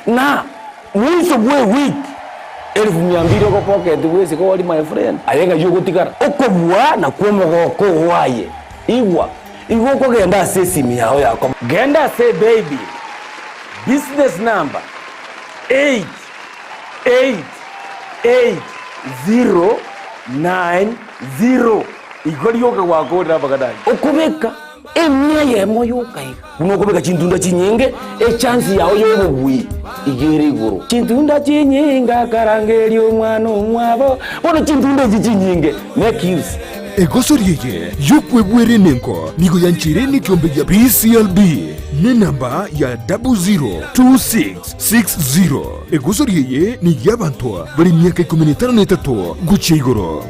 na mwisho bwe week 1200 ko pocket wese ko wali my friend ayenga yugo tikara okobwa na kwomo ko waye igwa ko genda sesimi yao yako genda say baby business number 888090 igori yoka wako na bagadai okubeka emya yemo yokai unokubeka chintunda chinyenge chance yao yobugwi igere iguru chintunda chinyinga karangeri omwana omwabo bono chintunda chinyinge make use egosoriye yokwebwere nenko nigo yanchire ni kiombe ya PCLB ni namba ya 002660 egosoriye ni yabantu bari miaka 13 guche igoro.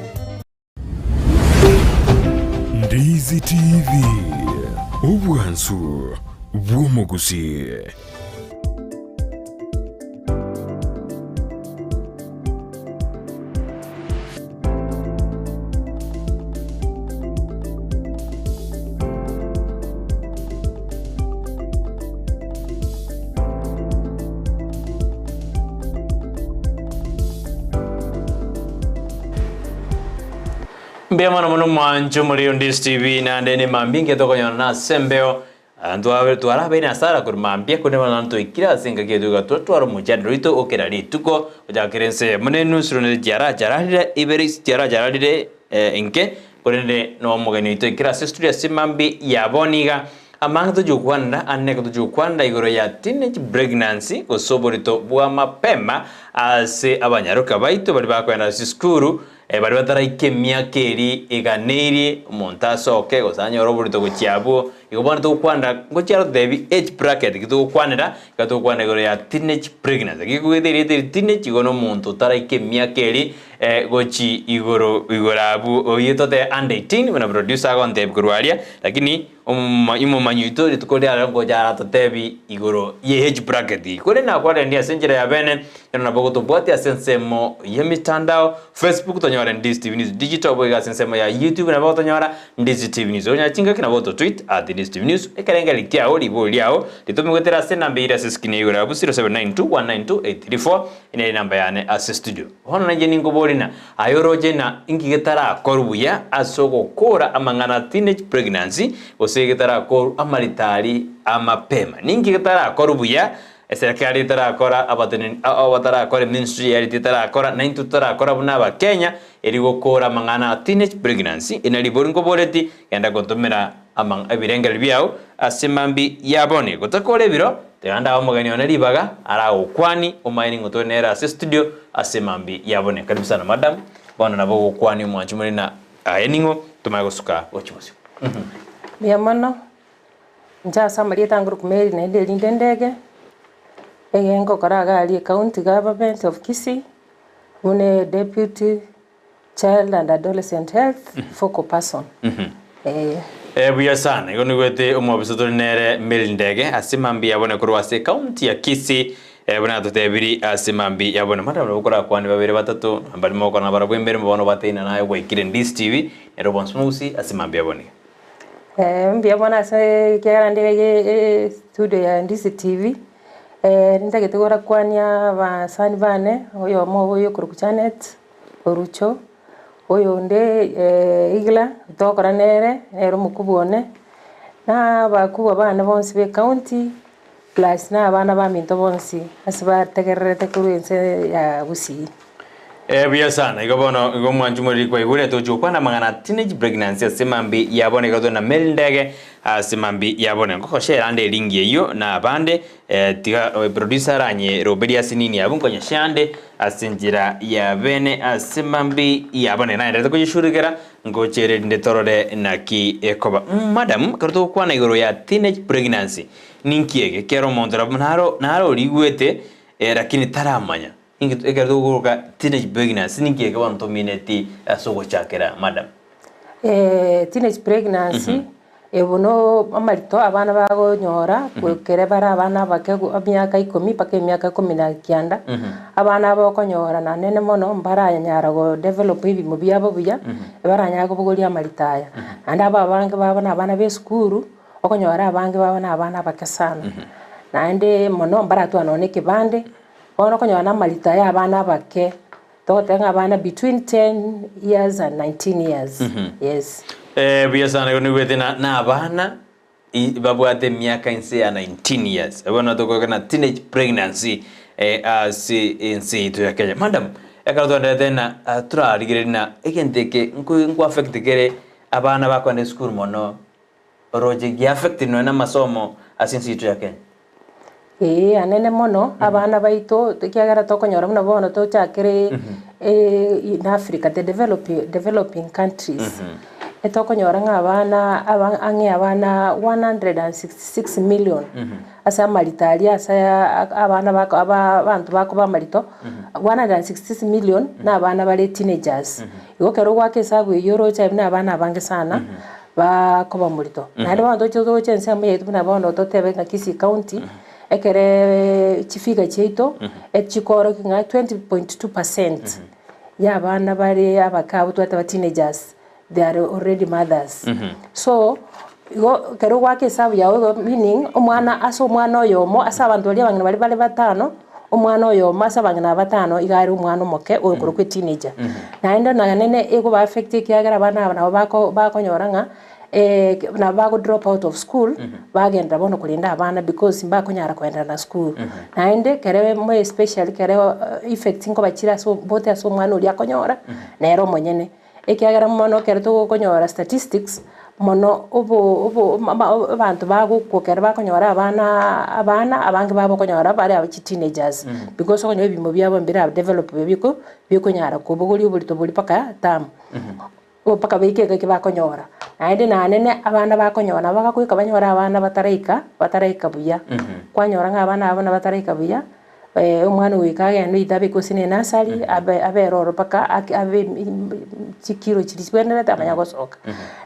Ndizi TV Obwansu Bwomogusii. Mbiamana muno mwanju muri Ndizi TV na ndene mambinge tokonyana na sembeo andu twara bena sara kur mambia kune mananto ikira singa keduga twaro mujadro ito okera rituko ojakerense munenu surune jara iberis jara enke kune no mogani ito ikira studio simambi yaboniga amang tujukwanda anne tujukwanda igoro ya teenage pregnancy ko soborito bwa mapema ase abanyaruka baito bari bakwenda siskuru bari bataraike myaka eri eganeri montaso ke gosanya roborito gochiabo igobana tukwanda gocharo debi age bracket gitokwanira gatokwana igoro ya teenage pregnancy gikugetheri teenage igono muntu taraike myaka eri gochi igorabu oyetote under 18 wana producer agonte kurwalia lakini imo manyuito litukolea ngo jara totebi igoro ye age bracket kole na kwa ndia senjera ya bene na bogo to bwati asensemo ye mitandao Facebook tonyora Ndizi TV News digital boga asensemo ya YouTube na bogo tonyora Ndizi TV News onya chinga kina boto tweet @Ndizi TV News ekarenga likia oli boliao litomegotera sena mbira siskine igoro abu 0792192834 ine namba yane as studio hono na jeni ngoborina ayoroje na ingigetara koruya asoko kora amangana teenage pregnancy osegitara koru amalitari amapema ningigetara koruya serikali tarakora abatara kore ministry ya tarakora na into tarakora bunaba Kenya erigo kora mangana teenage pregnancy inalibori ngoboreti yanda gotomera amang ebirengel byao asimambi yabone gotakore biro tanda omugani onalibaga ara okwani omaini ngotonera studio asimambi yabone karibu sana madam bwana nabo okwani mwanchu muri na eningo tumagosuka ochimusi Biamano nja samari tanguru kumeri na ndeli ndege Egengo karaga ali county government of Kisii une deputy child and adolescent health focal person. Buya sana igoni gwete omubisoto nere milindege asimambi yabone kurwase county ya Kisii bwana tutebiri asimambi yabone madam bakora kwani babere batatu ambali moko na barabwembere mbono bateina nayo gwekire Ndizi TV ero bonsmusi asimambi yabone Biamana se kiara ndege studio ya Ndizi TV nitagetegora kwanya basani bane oyo moyo kurukuchanet orucho oyo nde igla tokora nere ero mukubone na bakuba bana bonsi be county plus na bana ba minto bonsi asiba tegerete kuruense ya Gusii Buya sana igobono igomwanju muri kwa igure tojokwana mangana teenage pregnancy asimambi yabone gadona meldege asimambi yabone ngoko share ande lingi eyo na bande tiga producer anye Robelia sinini yabunkonya shande asinjira yabene asimambi yabone na ndete kujishurigera ngochere ndetorode naki ekoba madam karto kwana igoro ya teenage pregnancy ninkiege kero mondra naro ligwete lakini taramanya Egerdo goga teenage pregnancy ninkiege wanto mineti asogo chakera madam teenage pregnancy ebono amarito abana bago nyora kwekere bara abana bakego myaka 10 paka myaka 19 abana bako nyora na nene mono mbara nyara go develop ibi mu byabo buya bara nyago bugoli amaritaya anda abange babana abana be skuru okonyora abange babana abana bakasana naende mono mbara twanone kibande bono konyona marita ya abana bake togotenga abana between 10 years and 19 years. Yes. Biasana ni wete na abana babwate miaka inse ya 19 years. Abana toko na teenage pregnancy as inse to ya Kenya. Madam, ekarato ndete na tura rigere na ekenteke nku affect gere abana bakwande school mono roje gi affect no na masomo asinse to ya Kenya. Anene mono abana baito kiagara tokonyora muna bono to chakere in Africa, the developing countries. Etokonyora ngabana ange abana 166 million. Asa malitalia asa abana bako abantu bako ba malito 166 million na abana bale teenagers. Igokero gwake sabu yoro cha na abana bange sana. Ba koba mulito. Na ndo ndo cho chense mu yetu na bono to tebe ka Kisii County. Ekere chifiga cheito echikoro kinga 20.2% ya abana bari abakabu twata teenagers, they are already mothers. So kero gwake sabu yawe meaning omwana aso omwana oyomo asa abantu bali abangana bali batano omwana oyomo asa abangana batano igari omwana omoke okoro kwe teenager. Naenda na nene ego ba affect kiagara abana bakonyora nga na bago drop out of school bagenda bono kulinda abana because mbakonyara kwenda na school. Naende kere mo especially kere effect ngo bakira so bote aso mwana uri akonyora nero monyene ekiagara mono kere to konyora statistics mono obo abantu bago kokera bakonyora abana abange babo konyora bari aba teenagers because konyo bimo byabo mbira develop biko konyara ko buguri buli to buli paka tam opaka beke ke bakonyora naende nanene abana bakonyora bagakwika banyora abana bataraika buya kwanyora abana bataraika buya umwana wikage no itabe kusine nasali aberoro paka abe chikiro chiriswenera tamanya gosoka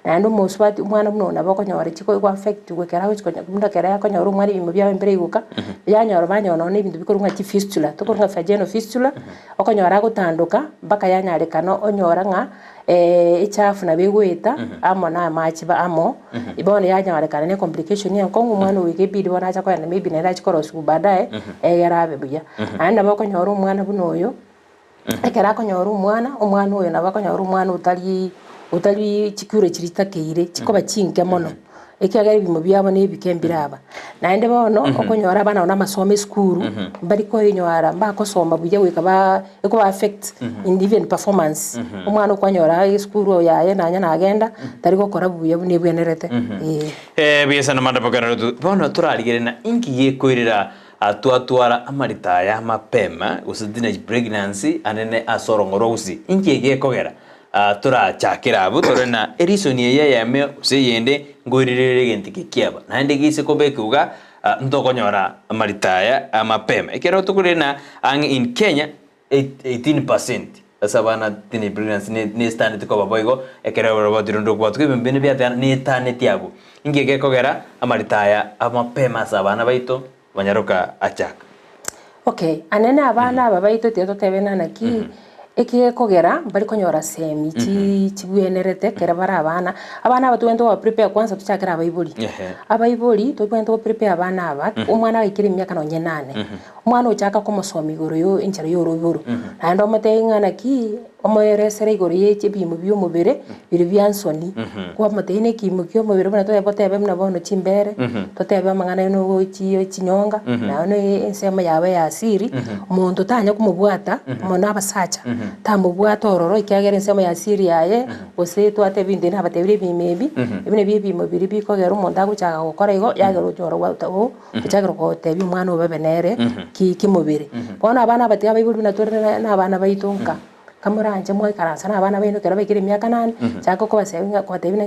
naende muswati umwana muno nabakonyora chiko ko affect gwekera uchikonya munda kera yakonyora umwana bimo bya mbere iguka yanyora banyono n'ibintu bikorunga ti fistula tokorunga vaginal fistula okonyora gutanduka mpaka yanyarekano onyora nga echafu na begweta amo na machi ba amo ibone yanyarekana ne complication ya kongo umwana wike bidi bona acha kwenda maybe na chikoro su baadaye yarabe buya anda bakonyora umwana bunoyo ekera konyora umwana oyo nabakonyora umwana utali chikure chiritakeire chikoba chinke mono ekiagari bimo byabo nebikembiraba naende bono okonyora abana na masome school bari ko yinyora mbakosoma buje wikaba eko affect in performance umwana kwanyora school yaye nanya nagenda tari gukora buye nebwenerete biesa na manda bakana bono turarigere na inki yekoirira atwatwara amarita ya mapema usidine pregnancy anene asorongorosi inki yegekogera turachakira abo torena erisoni yeme useyende ngoirirere gentike kiaba naende gise kobekuga ntokonyora amaritaya amapema ekero tukurena ang in Kenya 18% asabana tini pregnancy ne stand to baboigo ekero robotirondo kwatwe mbene byata ne tane tiabo ingege kogera amaritaya amapema sabana baito banyaroka achaka. Okay, anene abana babaito tieto tebena naki eke kogera bari konyora semi chibwenerete kera bara abana batwendo wa prepare kwanza tuchakira abaibuli twendo prepare abana aba umwana ikiri myaka no 8 umwana uchaka kumusomi goro yo inchara yo ruburu ando matengana ki omoyeresere igoro yeche bimo by'umubere biri byansoni kwa matene kimo kyo mubere bana toya botebe mna bono chimbere totebe mangana no chinyonga na no ensema yawe ya asiri umuntu tanya kumubwata mona abasacha tamubwata ororo ikyagere ensema ya asiri yaye ose twatebe inde nabatebire bimebi ibine bibimo biri bikogera umuntu aguchaka gukora igo yagero cyoro gwataho cyagero ko tebi umwana ubebenere kimubere bona abana batya bayibulu na torena na abana bayitonka kamuranje mwe karansa na abana bino kera bakiri myaka 8 cyako ko basenga ko tebina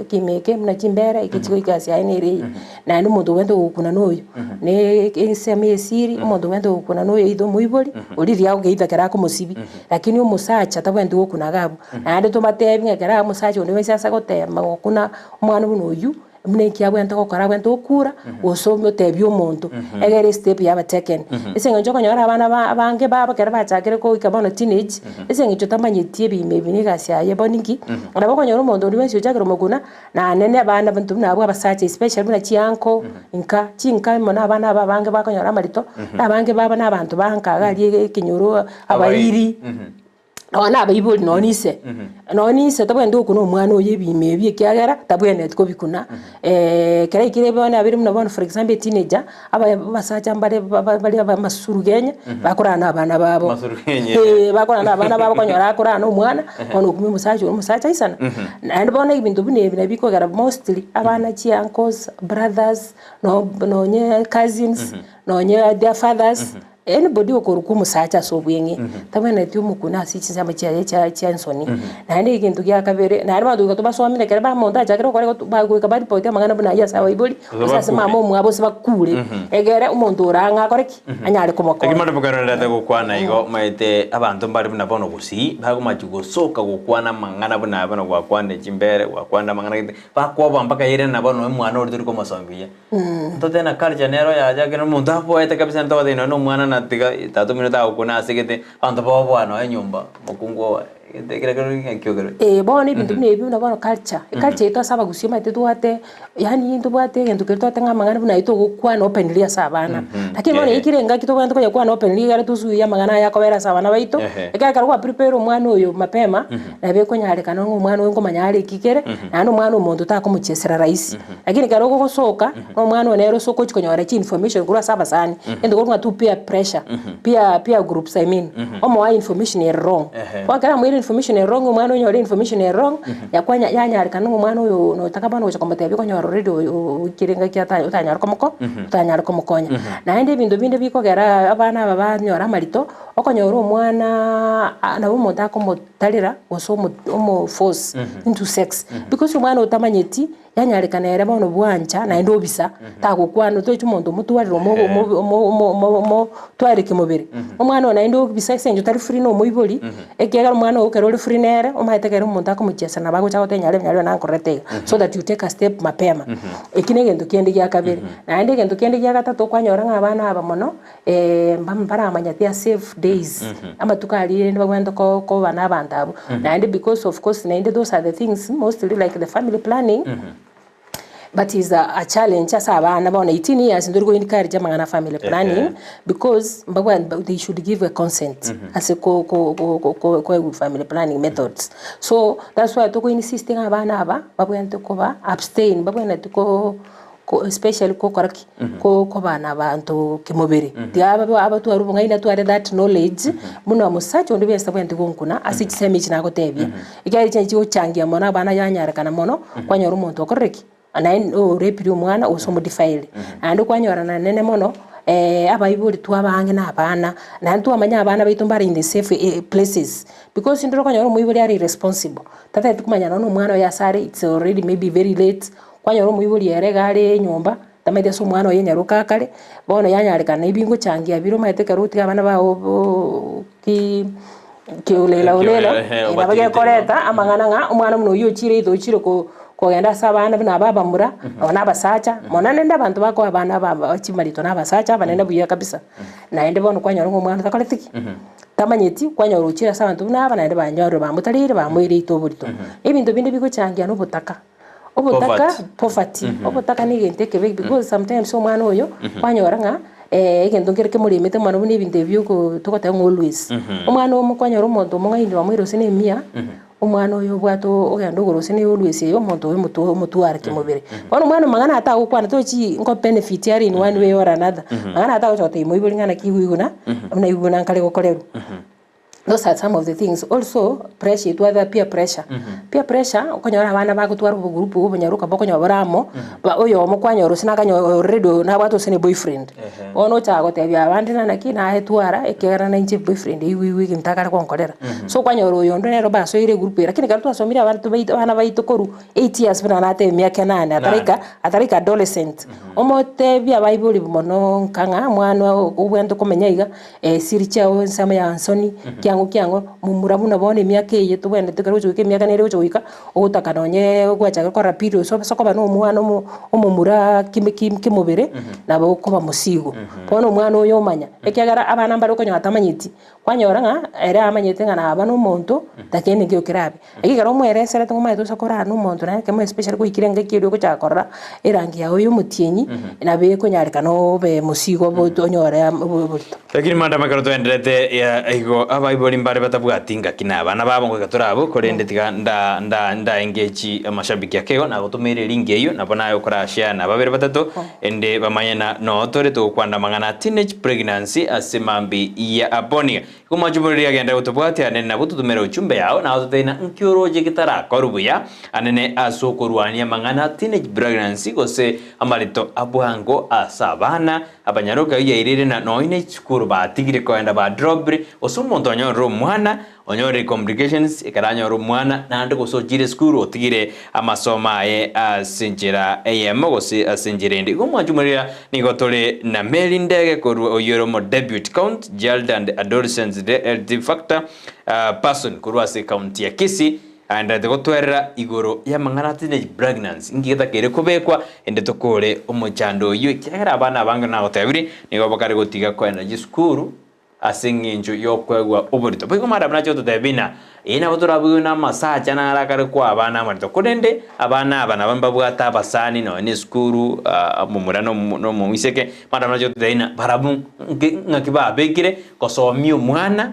kimeke muna chimbere ikichiko ikasi aineri na ndo muntu wendo ukuna noyo ne inseme siri muntu wendo ukuna noyo ido muiboli uri yawo geita kera ko musibi lakini umusacha tabwendo ukuna gabo na ndo to matebi kera umusacha ndo wese asa ko tema kuna umwana buno uyu mune kia bwento gukora bwento ukura usome tebi umuntu egere step yaba taken isenga njoko nyora abana abange baba kera bachakire ko ikabono teenage isenga chotamanyitie bimebi ni gasya yeboningi arabo konyora umuntu uri wese uchakira muguna na nene abana bantu nabo abasache especially buna chianko inka chinka mona abana abange bakonyora marito abange baba nabantu bankaga ali kinyoro abayiri Ona abayibuli nonise nonise tabwende okuno omwana oyebimebi ekyagera tabwende ko bikuna kera ikire bana abiri muna bona for example teenager abasacha mbale bali abasurugenya bakorana abana babo bakorana abana babo konyora akorana omwana ono kumi musacha isana and bona ibintu bine binabiko gara mostly abana chi uncles brothers no nye cousins no nye their fathers anybody okoruku musacha so bwenge tabana ti umukuna asichiza cha nsoni na ndi ikintu kya kabere na arima duka tubasomine kare ba monta jakero kore bagwe kabari pote mangana buna ya sawa ibuli usase mamo mwabo sebakule egere umuntu uranga koreki anyale komoko akimara bugara rata gukwana igo maite abantu mbari buna bono Gusii bago machugo soka gukwana mangana buna bana gwakwana chimbere gwakwana mangana bakwa mpaka yere na bono mwana uri ko masombiya ntote na culture nero ya jakero umuntu apo ete kabisa ntode no mwana tiga 3 minuta ukuna asigete ando babo ano enyumba mukungo bone ibintu bine bina bano culture ito saba Gusii maite tuate yani into bwate ngento kerto tanga mangana buna ito gukwana openly asabana lakini bone ikirenga kito kwento kwa kwana openly gara tusu ya mangana ya kobera sabana baito ekaka kwa prepare omwana oyo mapema na be konyare kana omwana wengo manyare kikere na no mwana omuntu ta kumuchesera rais lakini karo gosoka no mwana onero soko chikonyora chi information kura saba sani endo kwa tu peer pressure peer groups I mean omo information is wrong wakara mwiri information wrong umwana unyore information wrong yakwanya yanyari kana umwana uyo no takabana ucha komate biko nyoro already ukirenga kyata utanyara komukonya na ende bintu binde biko gera abana baba nyora marito okonyora umwana na umuntu akomutalira goso omo force into sex because umwana utamanyeti yanyari kana era bono bwancha na ende obisa takukwana to chumuntu mutuwariro mo twari kimubiri umwana na ende obisa senjo tari free no moiboli ekega umwana ukerori free nere umaitegera umuntu akomuchesa na bago chagote nyale na nkorete so that you take a step mapema ekine gento kende gya kabiri na ende gento kende gya gatatu kwanyora ngabana aba mono mbara amanyatia safe days ama tukali ende bagwendo ko bana abantabu na ende because of course na ende those are the things mostly like the family planning but is a challenge as abana bona 18 years nduri go encourage mangana family planning because they should give a consent as a ko family planning methods so that's why to go insisting abana aba babwente ko ba abstain babwente ko especially ko koraki ko bana bantu kimubiri diaba abatu arubunga ina to that knowledge muno musacho ndi besa bwente gonkuna asichise na gotebia igari chenji ochangia mona bana yanyara kana mono kwanyora umuntu okoreki anain repiri umwana usomodifile andi kwanyora na nene mono abayibuli twabange na abana na ntu amanya abana baitumbara in the safe places because ndiro kwanyora umuyibuli ari responsible tata tukumanya no umwana yasare it's already maybe very late kwanyora umuyibuli yeregare nyumba tamede so umwana yenyaruka kale bono yanyarikana ibingo changia biro maiteka ruti abana bawo ki ulela nabage koreta amangana nga umwana muno yochire idochire ko yanda sabana bina baba mura ona basacha mona nenda abantu bako abana baba chimarito na basacha banenda buya kabisa na ende bono kwanyoro umwana takoletiki tamanyeti kwanyoro uchira sabantu bina bana ende banyoro bamutalire bamwire itoburito ebintu binde biko changia no butaka poverty obutaka ni genteke because sometimes umwana oyo kwanyora nga egento ngereke muri mete mwana buni binde byuko tokota always umwana omukwanyoro omuntu mungayindi bamwire osene mia umwana oyo bwato ogendo gorose ne always yo muntu we mutu arike mubere kono umwana mangana ata ukwana tochi ngo benefit yari in one way or another mangana ata chote mo ibulingana kiwiguna na ibuna nkale gokorero. Those are some of the things. Also, pressure, to other peer pressure. Peer pressure, ukonyora abana bagutwara ku group ubonyaruka bokonyo baramo, ba oyo omukwanyoro sinakanyo already na watu sene boyfriend. Ono chago tebya abandi na nakina etwara ekera na inje boyfriend iwi kimtakara konkolera. So kwanyoro yondo nero baso ire group lakini kartu asomira abantu baito bana baito koru 8 years bana nate myaka 8 atarika adolescent. Omote bya Bible mono kanga mwana ubwendo komenya iga siricha nsama ya Ansoni kiango mumura muna bone miaka ye to wende tukaro chuke miaka nere uchoika utakanonye gwacha kora piro so koba no mwana omumura kimubere nabo kuba musigo bono mwana oyo manya ekyagara abana mbaro konyata manyiti kwanyora nga era amanyite ngana abana omonto takene kyo kirabe ekigaro mweresere to maito sakora no monto na kemo especially ko ikirenga kiro ko chakora erangi yawo yomutienyi na be konyarika no be musigo bo tonyora bulto lakini manda makaro to enderete ya igo abaiboli mbare batabwatinga kina abana babo ngo gaturabo korende tiga nda engage amashabiki yakeo na gutumire link eyo nabona yo korashia na babere batatu ende bamanyana no tore to kwanda mangana teenage pregnancy asemambi ya abonia kuma jumuri agenda utubwati anene nabutu tumero uchumbe yao na utena nkyoroje gitara korubuya anene asokorwania mangana teenage pregnancy gose amarito abwango asabana abanyaroka yairire na noine chukuru batigire koenda ba drobri osumonto nyoro mwana onyore complications ikaranyo mwana na ndo gusojire skuru otigire amasoma ye asinjira eyemo gose asinjire ndi kumwajumurira nigotole na melindege koru oyoro mo debut count child and adolescents de factor person koru ase county ya Kisii and the gotwerera igoro ya mangana teenage pregnancy ngitha kire kubekwa ende tokore omochando yu kyera abana banga na gotebiri nigo bakare gotiga kwenda giskuru asinginjo yokwegwa oborito biko mara bana choto tebina ina botorabu na masacha na arakare kwa abana marito kodende abana bamba bwata basani no ni skuru mumurano no mumiseke mara bana choto deina barabu ngakiba bekire kosomi umwana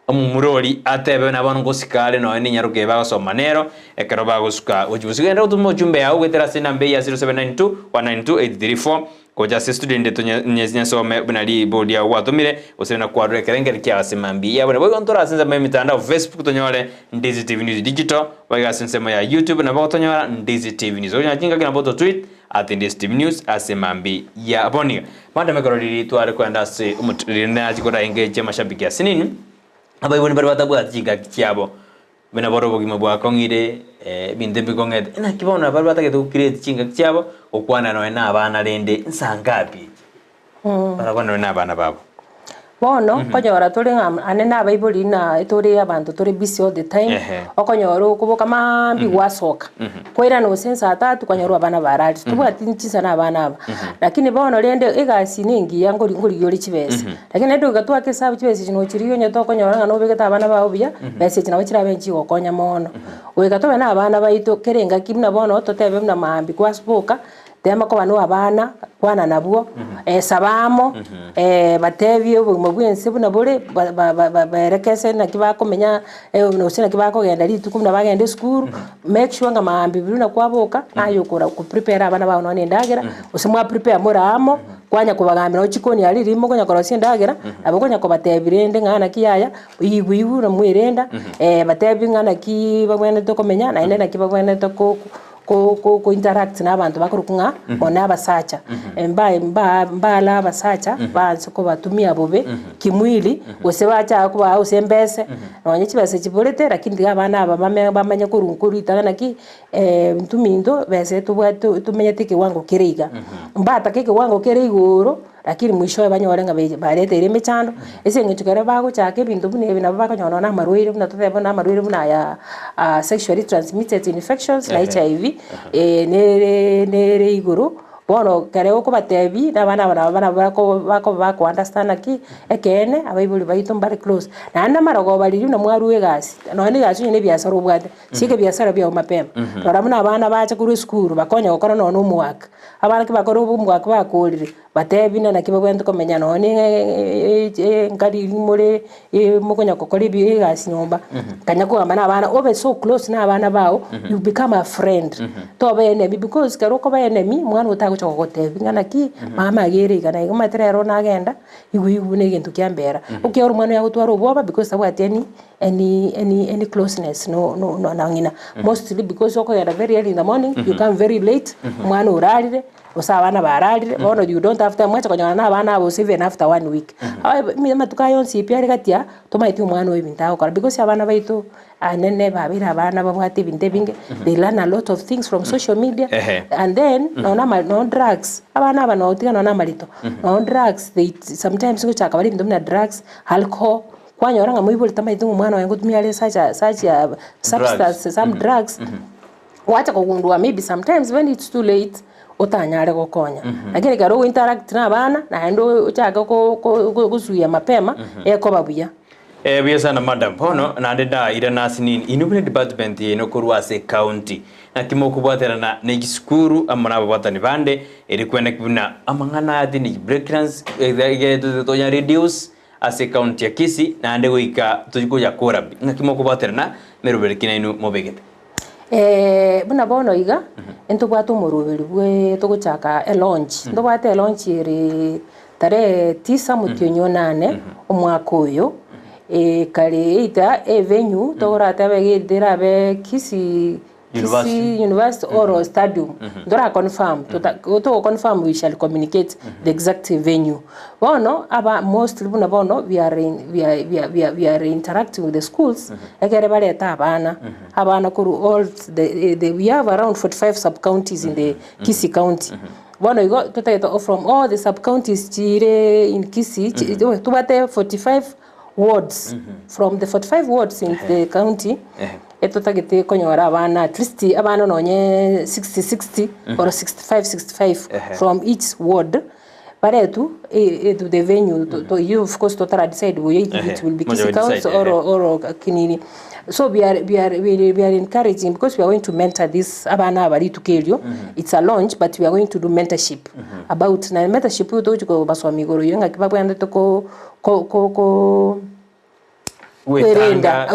omumurori atebe na bano gosikale no ni nyaruke bagasoma nero ekero bagosuka ujubusika utumo jumbe yawe gwetera sina mbe ya 0792 192 koja student to nyesome binali board ya watumire usena kwa rekerengeri kya semambi ya bwana boy ontora senza meme mitandao Facebook tonyole Ndizi TV News Digital baga sensema ya YouTube na bago tonyola Ndizi TV News onya jinga kina boto tweet at Ndizi TV News asemambi ya bonia manda mekorori tware kwenda se umutrina ajikora engage mashabiki ya sinini abaiboni bari batabu atiga kiabo bena borobo gimabwa kongire bindembi kongete ina kibona bari batage to create chinga kiabo okwana no na abana rende nsangapi para kwana no abana babo bono konyora turi anena abaiboli na turi abantu turi busy all the time okonyora kuboka mambi gwasoka kwera no sensa atatu konyora abana barari tubwati nchisa na abana aba lakini bono rende igasi ningi yango ngori yori chibese lakini ndo gatwa ke sabu chibese chino chiriyo nyoto konyora ngano begeta abana babo bya bese china bachira benchi gokonya mono wegatobe na abana baito kerenga kimna bono totebe na mambi gwasoka tema ko bano abana kwana nabwo sabamo batebye mu bwense buna bole barekese na kibakomenya no sina kibakogenda lituku na bagende school make sure nga mambi bina kwaboka nayo kora ku prepare abana bawo none ndagera usimwa prepare moramo kwanya kubagambira ochikoni ali limo konya kora sindagera abakonya ko batebirende ngana kiyaya uyibu na mwirenda batebi ngana ki bagwene to komenya na ine na kibagwene to ko interact na abantu bakurukunga ona abasacha mbala abasacha banze ko batumia bobe kimwili gose bacha kuba usembese nonye kibase kibolete lakini abana aba bamanya kurunkuru itana ki ntumindo bese tumenya tike wango kereiga mbata keke wango kereigoro lakini mwisho abanyore nga barete ire mechando ese ngechukara bago chake bintu bune bina bakanyona na marwire buna toteba na marwire buna ya sexually transmitted infections like HIV nere iguru bono kare uko batebi na bana bako understand ki ekene abaibuli baito mbari close na anda marago bali na mwaruwe gasi no ni gasi ne biasara ubwate sike biasara bya mapema toramuna abana bacha kuri school bakonya gukora no umwaka abana kibakora umwaka bakorire batebi na kibagwento komenya no ni ngari muri mukonya kokori bi gasi nyomba kanya ko abana obe so close na abana bao you become a friend to be enemy because karo ko be enemy mwana utago chogotebi ngana ki mama agere kana igoma terero na agenda igu ne gintu kyambera ukiora mwana ya gutwara ubwoba because abati any closeness no nangina mostly because oko ya very early in the morning you come very late mwana urarire usabana bararire bono you don't have time mwacha konyana na abana abo even after 1 week mima tukayonsi pia gatia tomaiti mwana webinta ko because abana baito anene babira abana babwate binte binge they learn a lot of things from social media and then no drugs abana aba no tika no na malito no drugs they sometimes go chaka bali ndumna drugs alcohol kwanyora nga muibuli tamaithu mwana wangu tumia such a substance some drugs wacha kugundua maybe sometimes when it's too late utanyare gokonya lakini karo interact na bana na ndo chaka kuzuia mapema eko babuya biya sana madam pono na ndenda ira nasinini inubine department ino kurwase county na kimo kubwaterana ne gisukuru amana babatani bande eri kwenda kibuna amangana ati ni breakdowns to ya reduce ase county ya Kisii na ande goika tujikuja korabi na kimo kubwaterana meruberikina ino mobegete buna bono iga ento bwatu murubiri bwe tuguchaka a launch ndo bwate launch iri tare 9 mutyonyo 8 omwaka uyu kare ita venue togora tabegedera be Kisii University or stadium ndora confirm to confirm we shall communicate the exact venue bono aba mostly buna bono we are interacting with the schools egere baleta abana kuru all the we have around 45 sub counties in the Kisii county bono you got to from all the sub counties chire in Kisii to bate 45 wards from the 45 wards in the county etotagete konyora abana at least abana nonye 60 or 65 from each ward baretu to the venue to you of course to decide where it will be Kisii County or kinini. So we are encouraging because we are going to mentor this abana abari to kelio. It's a launch but we are going to do mentorship about na mentorship uto baswami goro yenga kibabwanda to ko kwerenda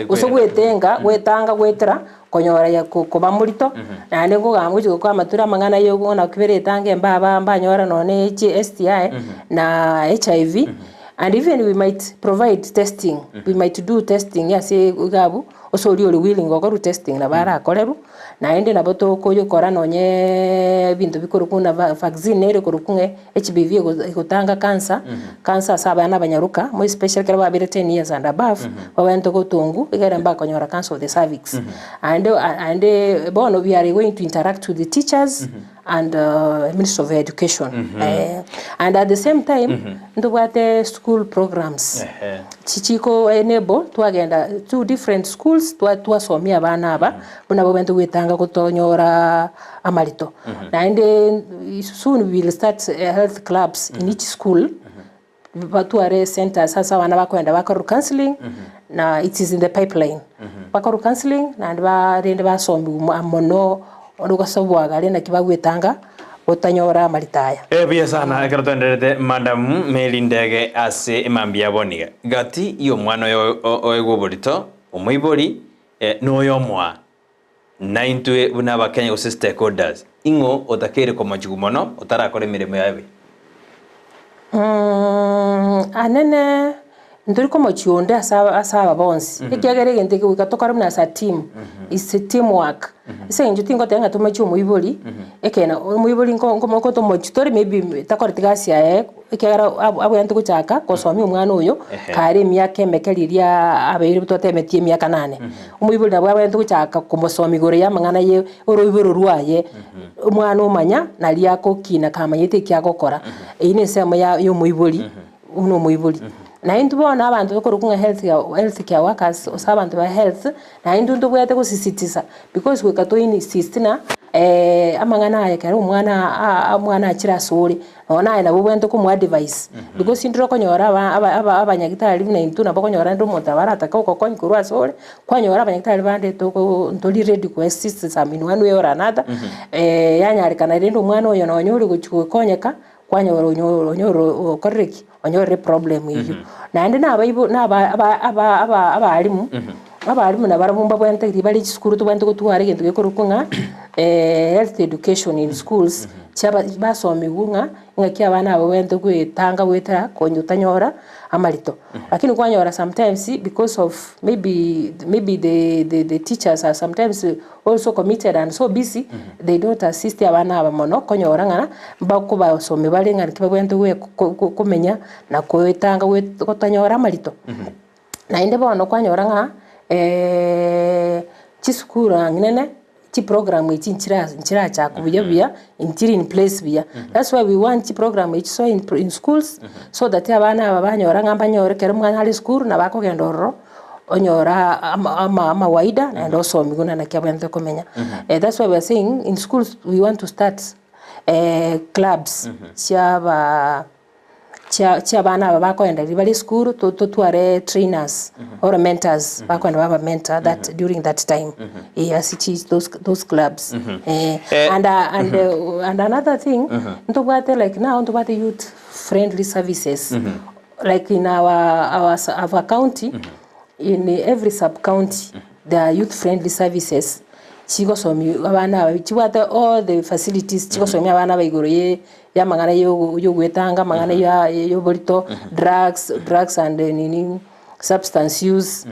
usokwetenga wetanga wetera konyora ya kuba murito na ngo gamwe kwa matura mangana yo gona kweretange mbaba nyora none STI na HIV and even we might provide testing we might do testing ya se ugabu osori oli willing gokoru testing na bara koleru na ende na boto koyo kora nonye bintu bikuru kuna vaccine ere kurukunge HPV igotanga cancer saba na banyaruka mo special kera ba 10 years and above wawento gotungu igere mbako nyora cancer of the cervix and bono we are going to interact with the teachers and Minister of Education and at the same time ndubate school programs chichiko enable tuagenda two different schools tuasomia bana aba buna bobento wetanga kutonyora amalito and soon we will start health clubs in each school batuare centers sasa wana bakwenda bakaru counseling na it is in the pipeline bakaru counseling and barende basombi amono orugasabwaga rena kibagwetanga otanyora malitaya biya sana karatondete madam melindege ase imambia boniga gati iyo mwana oego borito omoibori noyo mwa naintwe buna bakenya go stakeholders ingo otakere ko majigumono otarakore miremo yawe anene nduri ko mochionde asaba bonsi ikigere gente ke ukatokara mna sa team is a teamwork ise njuti ngo tenga tumachi omuibori ekena omuibori ngo to mochitori maybe takoritigasia ikigara abo yantu kuchaka kosomi omwana oyo kare myaka emekeriria abeire butotemetie myaka 8 omuibori nabo yantu kuchaka komosomi gore ya mangana ye oroiboro ruaye omwana omanya naliako kina kamanyete kyagokora ine sema ya omuibori uno omuibori na intu bona abantu bakorukunga health care workers osabantu ba health na intu ndubwete kusisitiza because we kato insist na amangana ya kare umwana akira sore ona ina bubwente ko mu advice because indiro konyora abanyagitari na intu nabo konyora ndo mutabara ataka uko konkurwa sore konyora abanyagitari bande to ndoli ready ku assist some in one way or another yanyari kana rendo umwana oyo no nyori konyeka kwanyora onyoro korreki onyore problem iyo nande nabaibo abalimu na barabumba bwente ribali school to bwente kutuare gento gekurukunga health education in schools chaba basomi gunga ngaki abana abo bwente kwetanga wetera konyutanyora amalito lakini kwanyora sometimes because of maybe the teachers are sometimes also committed and so busy they don't assist abana aba mono konyora ngana bakuba basomi balenga kibagwente kumenya na kwetanga kutanyora amalito na inde bono kwanyora nga chisukura nginene chi program each inchira cha kubuya inchiri in place bia. That's why we want chi program each so in schools so that abana babanyora ngamba nyore kero mwana ali school na bako gendoro onyora ama waida and also miguna na kyabente komenya. That's why we are saying in schools we want to start clubs chia bana bako enda ribali school to are trainers or mentors bako enda baba mentor that during that time those clubs and another thing ntobate like now ntobate youth friendly services like in our county in every sub county there are youth friendly services chiko somi abana chiwate all the facilities chiko somi abana baigoroye ya mangana yo gwetanga mangana yo bolito drugs and nini substance use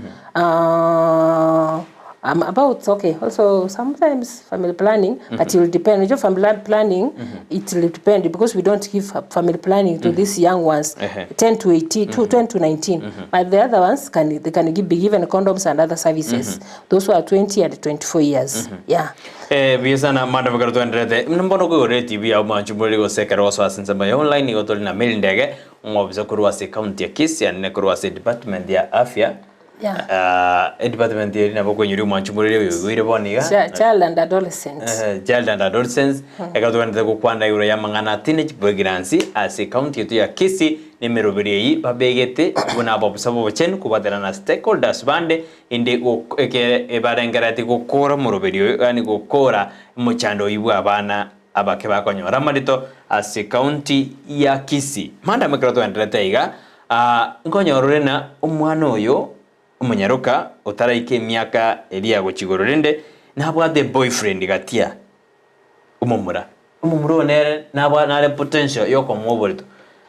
about also sometimes family planning but it will depend your family planning it will depend because we don't give family planning to these young ones 10 to 18 to 10 to 19 but the other ones they can be given condoms and other services those who are 20 and 24 years Biasana madam kartu andrete mnambono ko re TV au manchumuli go sekero so asenza ya online ni gotoli na mail ndege ngobza kurwase county ya Kisii and kurwase department ya afya department ya na boko nyuri manchumuli wire boniga child and adolescents ekatwende ko kwanda yuro ya mangana teenage pregnancy as a county ya Kisii ni merobiri babegete buna babusabo chen kubatera na stakeholders bande inde ebarengerati gukora murobiri yani gukora muchando ibwa abana abake bakonyora marito as a county ya Kisii manda mekrato entreteiga nkonyorore na umwana oyo umunyaruka utaraike myaka elia gochigororende nabwa the boyfriend gatia umumura onere nabwa nale potential yoko mwoborito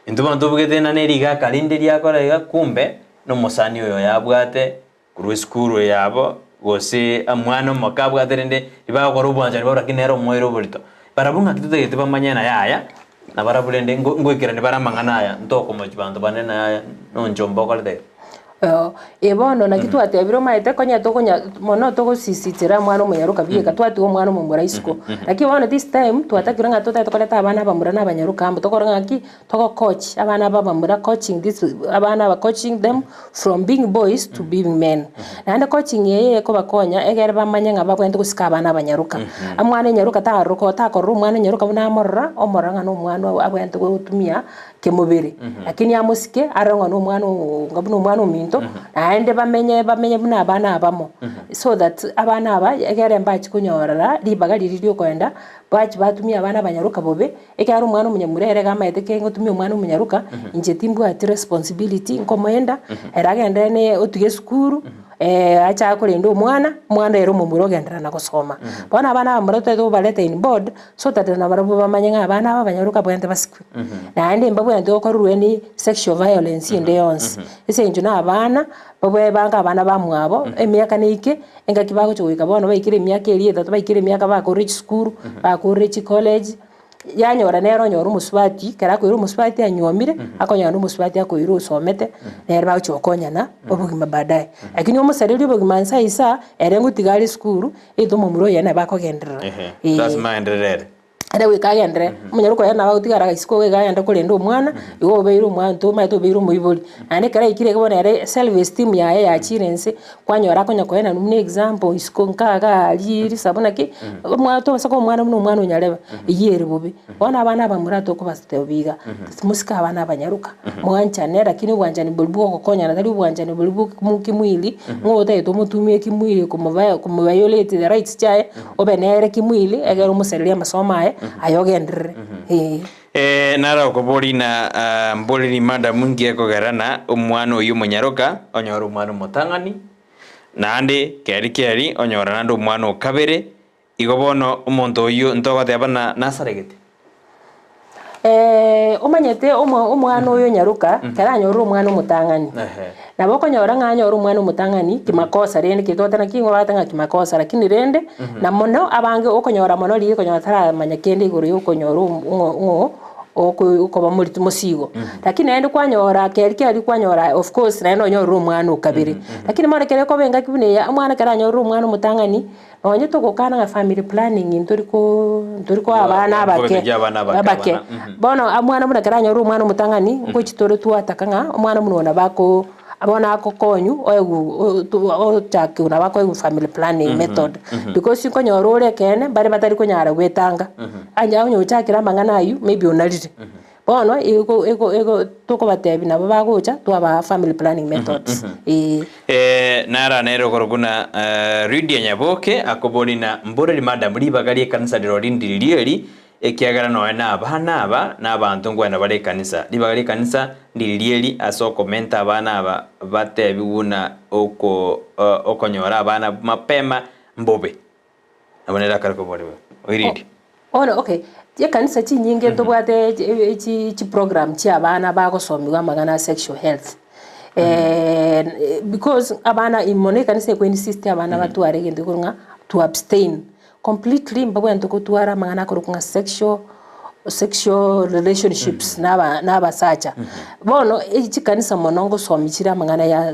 Induma ntubugete na neriga kalinde lyakora iga kumbe no musani oyo yabwate kuru school yabo gose amwana makabwaterende ibakora ubwanja nibora kinero moiro bolito barabunga kitutegete bamanyana yaya na barabulende ngwikira ni baramangana aya ntoko mochibantu banena yaya no njombo kalde ebono na kitu atebiro maite konya tokonya mono toko sisitira mwana omunyaruka bieka twati wo mwana omumura isiko lakini wana this time twatakira nga tokoleta abana bamura n'abanyaruka ambo tokora ngaki toko coach abana bamura coaching this abana ba coaching them from being boys to being men and coaching yeye ko bakonya egere bamanya nga bakwende kusika abana abanyaruka amwana nyaruka taruko takoro umwana nyaruka buna amorra omoranga no mwana abwende gutumia kemubiri lakini amusike aronga no mwana ngabuna umwana ominto naende bamenye buna abana abamo so that abana aba egere mbachi kunyorara libaga liri kwenda bachi batumia abana abanyaruka bobe ekari umwana umunyamurere gamaete ke ngotumia umwana umunyaruka inje timbu ati responsibility nkomoenda eragende ne otuge skuru acha kurendo umwana rero mumuro gendera na gusoma bona abana bamurate to balete in board so that na barabo bamanya abana abanyaruka bwende basikwe naende mbabwe ndo korurwe ni sexual violence inde yonse ese injuna abana babwe banga abana bamwabo emyaka nike engakibago cyo bona bayikire emyaka eri etatu bayikire emyaka ba college school ba college college yanyora nero nyora umuswati kara ko umuswati anyomire akonyora umuswati akoira usomete nero ba chokonyana obugima baadaye lakini umusariri obugima nsa isa erengutigari school edomo muro yana bakogendera lazima enderere ada wikagendere munyaruko yana bagutigara isiko wegayanda kurenda umwana iwo beiro umwana to maito beiro muiboli ane kara ikire kubona ere self esteem yae ya chirense kwanyora konya ko yana numne example isiko nkaga ali sabona ki umwana to sako umwana umwana unyareba iyere bobe bona abana bamurato ko basitebiga musika abana abanyaruka mwanchane lakini ubwanjani bulbuko kokonya natali ubwanjani bulbuko kimwili ngoda eto mutumie kimwili kumviolate the rights chae obenere kimwili egero musereria masomae ayogendere nara okobori na mboli ni mada mungi ekogerana umwana uyu munyaruka onyora umwana mutangani nandi keri onyora nandi umwana okabere igobono umuntu uyu ntogote abana nasaregete umanyete umwana uyu nyaruka karanyora umwana mutangani naboko nyora nganyora umwana mutangani kimakosa rende kitotana kingo batanga kimakosa lakini rende na mono abange okonyora mono li konyora tara manyakende iguru yokonyora ukoba muri musigo lakini ende kwanyora kerike ari kwanyora of course na no nyoro umwana ukabiri lakini mara kere ko benga kibune ya umwana kara nyoro umwana mutangani onye to gukana nga family planning nturiko abana abake bono amwana muna kara nyoro umwana mutangani ngo chitore tuatakanga umwana munona bako abona akokonyu oegu chake una bako family planning method because ko nyorore kene bari batari kunyara gwetanga anja onyo chakira mangana ayu maybe onalire bono ego toko batebi nabo bagocha twaba family planning methods nara nero koroguna Lydia Nyaboke akobori na mbore madam libagalie kanisa lirindirieri ekiagara no na abana n'abantu ngwana bare kanisa libagalie kanisa ndirieri aso komenta abana batebi una okonyora abana mapema mbobe abonera karikobori wiridi okay ye kanisa chi nyinge tobwate chi program chi abana bagosomirwa magana sexual health because abana imone kanisa ko insist abana batware gende kurunga to abstain completely mbagwento kutwara magana kurunga sexual relationships naba sacha bono chi kanisa monongo somichira magana ya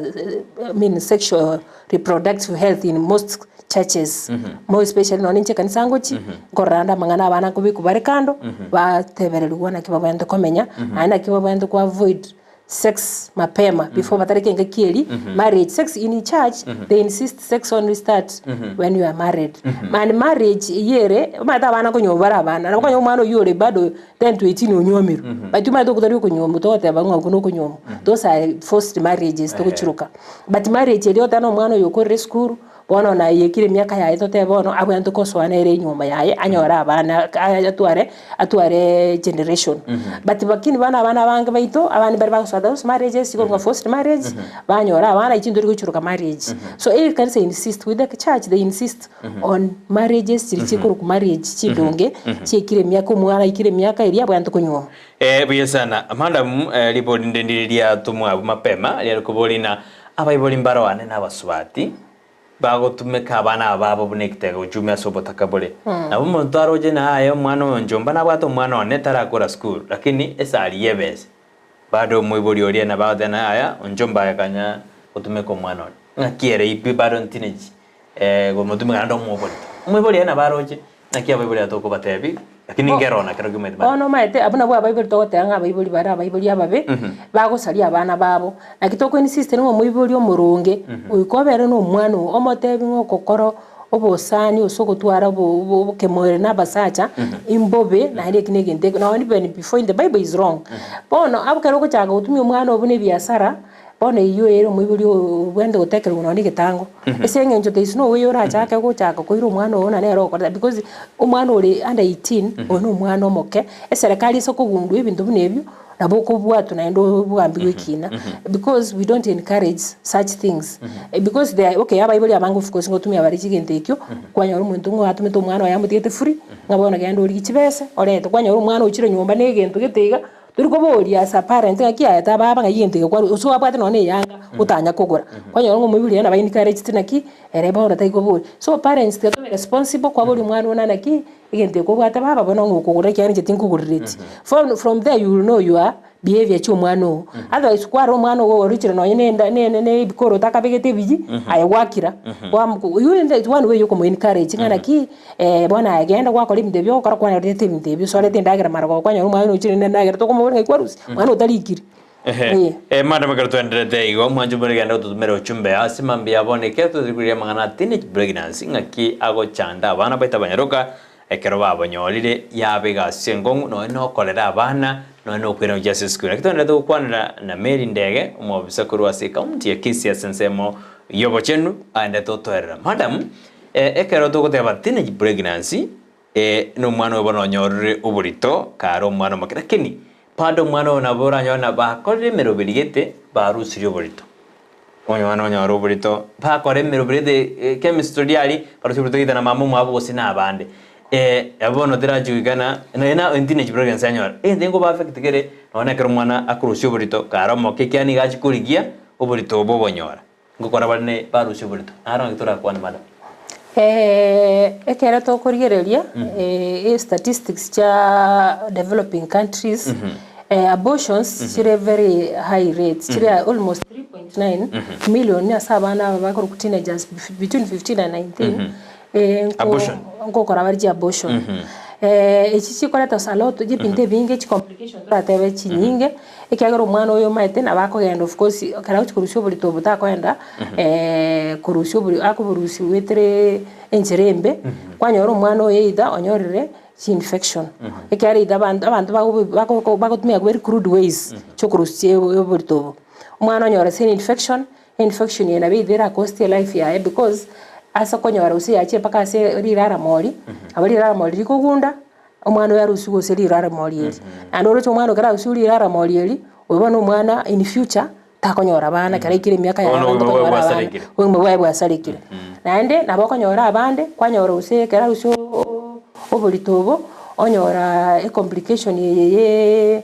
sexual reproductive health in most churches more especially no ninche kanisa ngochi koranda mangana abana kubiku bare kando batebererwa na kibabando komenya ana kibabando ku avoid sex mapema before batareke ngakieli marriage sex in church they insist sex only starts when you are married man marriage yere mata abana kunyobara abana na kanyomano yore bado 10 to 18 onyomiru but you mato kutari kunyomu tote bangwa kuno kunyomu those are forced marriages to kuchuruka but marriage yero tano mwana yokore school bono na yekire myaka yae tote bono abwantu koswana ere nyuma yae anyora abana atware generation but bakini bana bange baito abana bari bakosada those marriages you go forced marriage banyora abana ikindu rikuchuruka marriage so it can say insist with the church they insist on marriages chirikuru ku marriage chidonge chikire myaka umwana ikire myaka iri abwantu kunyuma buye sana madam report ndendiriria tumwa mapema lero kubolina abayiboli mbarawane n'abasubati bagotumeka abana babo bunekitega ujumya sobotakabole nabo montaroje na ayo mwana onjomba nabwato mwana onetara kora school lakini esali yebese bado mwiboli oria na bado na aya onjomba yakanya utumeka mwana ngakiere ipi bado ntineji go mutumeka ndo mwiboli na baroje nakia bayiboli atoko batebi lakini ngerona kero gumete ba ono maete abuna bwa bayiboli togotanga bayiboli bara bayiboli ababe bagosali abana babo nakitoko ni system ngo mwiboli omurunge uyikobere no mwana omotebi ngo kokoro obosani osogotwara obokemore nabasacha imbobe na hali kinege ndego na even before in the bible is wrong bono abukero ko chaga utumye umwana obune biasara bono iyo ero mwibuli wende gutekera uno ni gitango esenge njo there is no way ora chake go chaka ko iro umwana ona nero ko because umwana uri under 18 ono umwana omoke eserekali soko gundu ibintu bunebyo nabo ko bwatu na endo bwambirwe kina because we don't encourage such things because they are okay abayiboli abangu of course ngotumye abari kigendekyo kwanyora umuntu ngo atume to mwana yamutete free ngabona gendo uri kibese orete kwanyora umwana ukire nyumba negento gitega turiko boli as a parent ngakia ta baba ngayente kwa uso abwate none yanga utanya kugura kwanyora ngo mubili na bayini encourage tinaki ereba ora taiko boli so parents they are responsible kwa boli mwana onana ki igente ko bwate baba bona ngo kugura kyani je tinkugurite from there you will know you are behavior chu mwana otherwise kwa ro mwana wo orichira no ne bikoro takabegete biji ayawakira you is one way you come encourage ngana ki bona agenda kwa kolim debyo kora kwa rete mdebyo so rete ndagira marako kwa nyaru mwana uchire ndagira to komo ngai kwarusi mwana utarikiri madam kartu endrete igo mwanju buriganda tutumero chumbe asimambi abone keto zikuria mangana teenage pregnancy ngaki ago chanda abana baita banyaroka ekero babonyolire yabega sengongu no kolera abana no kwera justice school kitondera to kwanira na Mary Ndege umobisa kurwa se county ya Kisii asensemo yobo chenu ande to toera madam ekero to goteba teenage pregnancy no mwana obono nyorre uburito karo mwana makira kini pado mwana onabora nyona ba korre merobirigete barusiri uburito mwana onyorre uburito ba korre merobiride chemistry ali barusiri uburito na mamu mwabo bose nabande abono dirajugana na teenage pregnancy anyora ndengo ba affect gere none kero mwana akurusyo burito karo moke kyani gachi kurigia uburito bobonyora ngokora bane barusyo burito aro ngitora kwa madam Ekera to kurigereria statistics cha developing countries abortions chire very high rates chire almost 3.9 million ya sabana bakuru teenagers between 15 and 19 abortion ngo kora bari abortion ichi chikoreta saloto gipinte binge chi complication turatebe chinyinge ikiagero mwana uyo maite na bakogenda of course kara uchikurusho buri to butakwenda kurusho buri akuburusi wetere enjerembe kwanyoro mwana uyo ida onyorire infection ikiari ida abantu bagotumia very crude ways chokurusie buri to mwana onyora sin infection yena bidira cost life ya because asa konyora usi yache paka ase rirara mori abari rara mori rikugunda omwana yarusi gose rirara mori eri andoro cho mwana kara usuri rara mori eri ubona omwana in future takonyora bana kara ikire miaka ya bana bwa sarikire nande nabo konyora abande kwanyora usi kara usi obolitobo onyora complication ye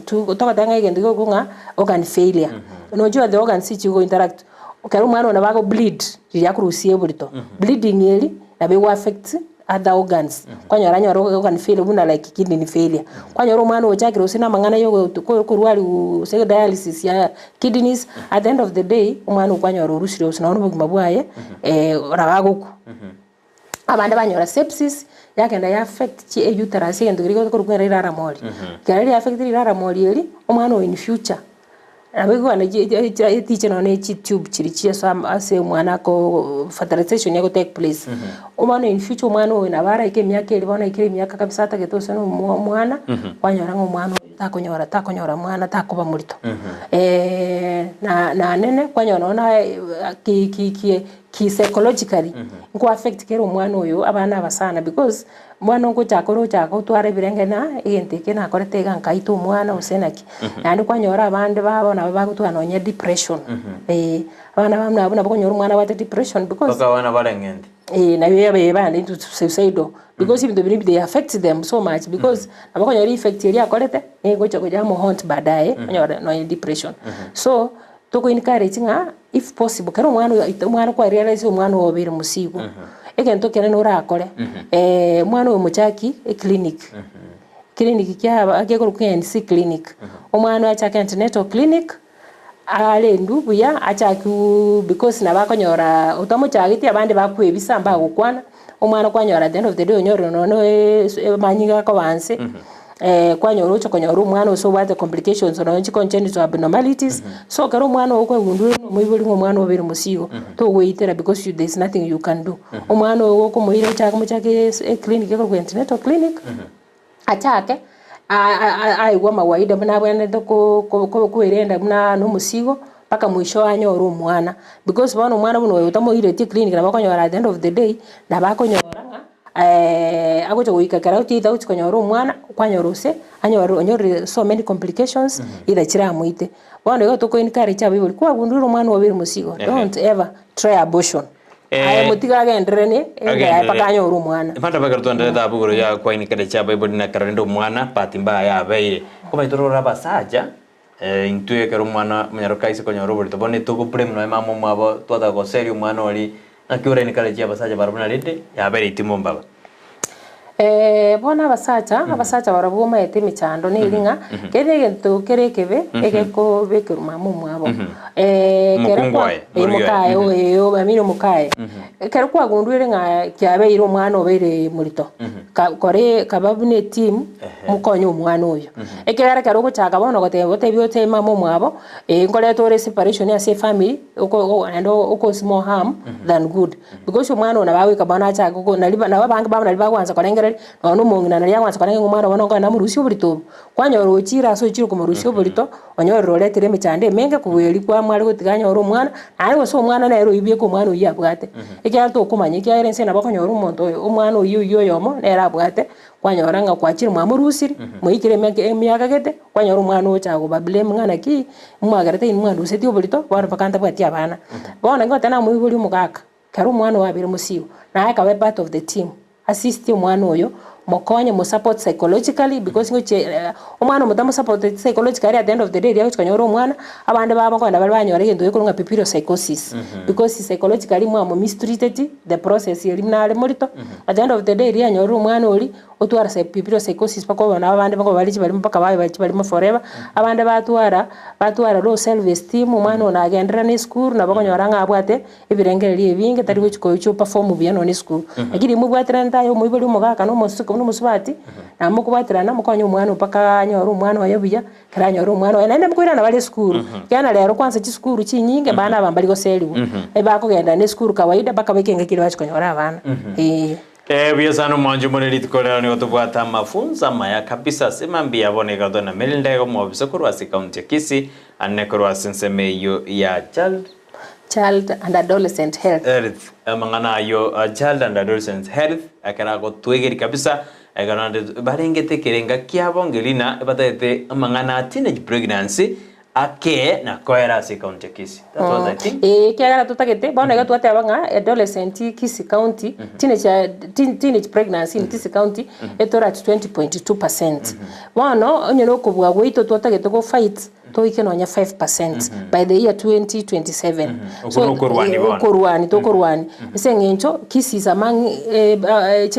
toka tanga igende kunga organ failure unojua the organ si chigo interact okero mwana na bago bleed yakurusie burito bleeding yeli na be affect other organs kwanyora nyora organ failure buna like kidney failure kwanyora mwana ochakiro sina mangana yo kurwali usege dialysis ya kidneys at the end of the day mwana kwanyora urusire usina ono bwaye rabagoku abande banyora sepsis yakenda ya affect chi uterus yendo grigo kurukera irara mori kare affect irara mori eri omwana in future abego na tiche no ne chi tube chirichia so ase mwana ko fertilization yako take place omwana in future mwana we bara ike myaka eri bona ike myaka kabisa tagetose no mwana kwanyora ngo mwana takonyora mwana takuba murito na nene kwanyora na ki psychologically ngo affect kero mwana oyo abana abasana because mwana ngo chako tware birenge na igenteke na korete gankaito mwana usenaki andi kwanyora abande babona bagutwana onye depression abana bamwe abona bakonyora mwana wa depression because bakabana barengende na yeye bande into suicidal because even though they affect them so much because abakonyora effect eri akorete ngo chako mo haunt badaye anyora no depression so toko encourage nga if possible kero mwana kwa realize mwana obere musigo egento kene no rakore mwana omuchaki clinic kya agekoro KNC clinic omwana achaka antenatal clinic ale ndubu ya achaku because na bakonyora utamuchagiti abandi bakwebisa mba gukwana omwana kwanyora at the end of the day onyoro no manyinga ko banse kwanyoro ucho konyoro mwana so what the complications no nchi congenital abnormalities so karo mwana okwe gundure no muyibuli mwana obere musigo to witera because there's nothing you can do omwana okwo muire chaka muchake clinic ko antenatal clinic achake aigwa mawaida mna bwana ko irenda mna no musigo paka mwisho anyoro mwana because bwana mwana buno utamuire ti clinic na bakonyora at the end of the day na bakonyora agocho wika karauti ida uchikonyora mwana kwanyorose anyoro so many complications ida chira muite bwana yo toko inkari cha bibuli kwa gunduro mwana obere musigo don't ever try abortion aya mutiga gendrene ega pakanyo uru mwana manda bagarto ndere da buguru ya kwa inikare cha bibuli na karendo mwana patimba ya beire kuma itorora basaja intuye kero mwana munyarokaise konyoro buri tobone tuko prem no mama mwabo twada go serio mwana oli akiura inikare cha basaja barabuna lete ya beire timomba bona abasacha barabuma ete michando niringa kene gento kerekebe egeko bekeru mamu mwabo kere kwa mukae oyo bamiro mukae kere kwa gundwire nga kyabe iro mwana obere murito kore kababune team mukonyo umwana oyo ekera kero gochaka bono gote byote mamu mwabo ngole tore separation ya se family oko small harm than good because umwana ona bawe kabana acha go naliba na babanga baba naliba kwanza korengere no mongina na yangwa tsakana ngumara bona ngana murusyo burito kwanyoro chira so chiro kumurusyo burito onyoro letire michande menge kubweli kwa mwali gotiganya oro mwana ari so mwana na ero ibye ko mwana uyi abwate ekyato kumanye kyarense na bakonyoro umuntu oyo umwana uyi yomo na era abwate kwanyora nga kwachira mwamurusiri muikire emyaka gete kwanyora umwana ochago bablame ngana ki mwagarete imwana useti burito bana bakanta bwati abana bona ngotana muibuli mugaka karo umwana wabire musiyo na akabe part of the team assist umwana oyo mokonye mo support psychologically because ngoche omwana mutamu support psychologically at the end of the day ya kanyoro omwana abande baba kwanda bali banyora gendo yokurunga pipiro psychosis because psychologically mwa mistreated the process yeri mnale morito at the end of the day ya nyoro omwana oli otwara pipiro psychosis pako bana abande bako bali mpaka bali mo forever abande batwara low self esteem omwana ona agendera ne school na bakonyora ngabwate ibirengeri ebinge tari gochiko cyo perform biyano ne school agiri mu bwatira ndayo mu ibali mugaka no musuko no musubati na mukubwatira na mukonyo omwana paka nyoro omwana wayabuya kara nyoro omwana ene mkwira na bali school kana lero kwanza chi school chi nyinge bana bambali go selibu bako genda ne school kawaida baka bekenga kile bachikonyora abana Biasano manju moneri tukolera ni otubwata mafunza maya kabisa semambia boneka dona melindego mo bisokuru asi county ya Kisii anekoro asenseme yo ya child and adolescent health mangana yo child and adolescent health akara go twegeri kabisa akara barengete kerenga kiabongelina batete mangana teenage pregnancy ake na koera si county Kisii. That's what I think. Kiagara tutagete bona ga twate abanga adolescent Kisii county teenage pregnancy in Kisii county etora at 20.2%. Bono onyo kubwa gwito tutagete go fight to ikenonya 5% by the year 2027. So korwani isengencho Kisii is among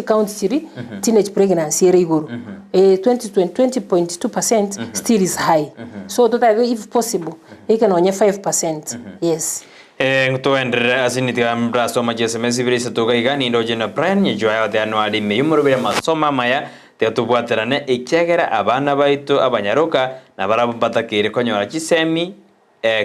county chiri teenage pregnancy eriguru 20.2% still is high. So total if possible ikenonya 5%. Yes. Ngtoendere asinitiga mbraso majesemesi birisa toga igani ndojena Brian nyejoya de anwali meyumurubira masoma maya tetubwaterane ikyegera abana baito abanyaroka na barabatakire konyora kisemi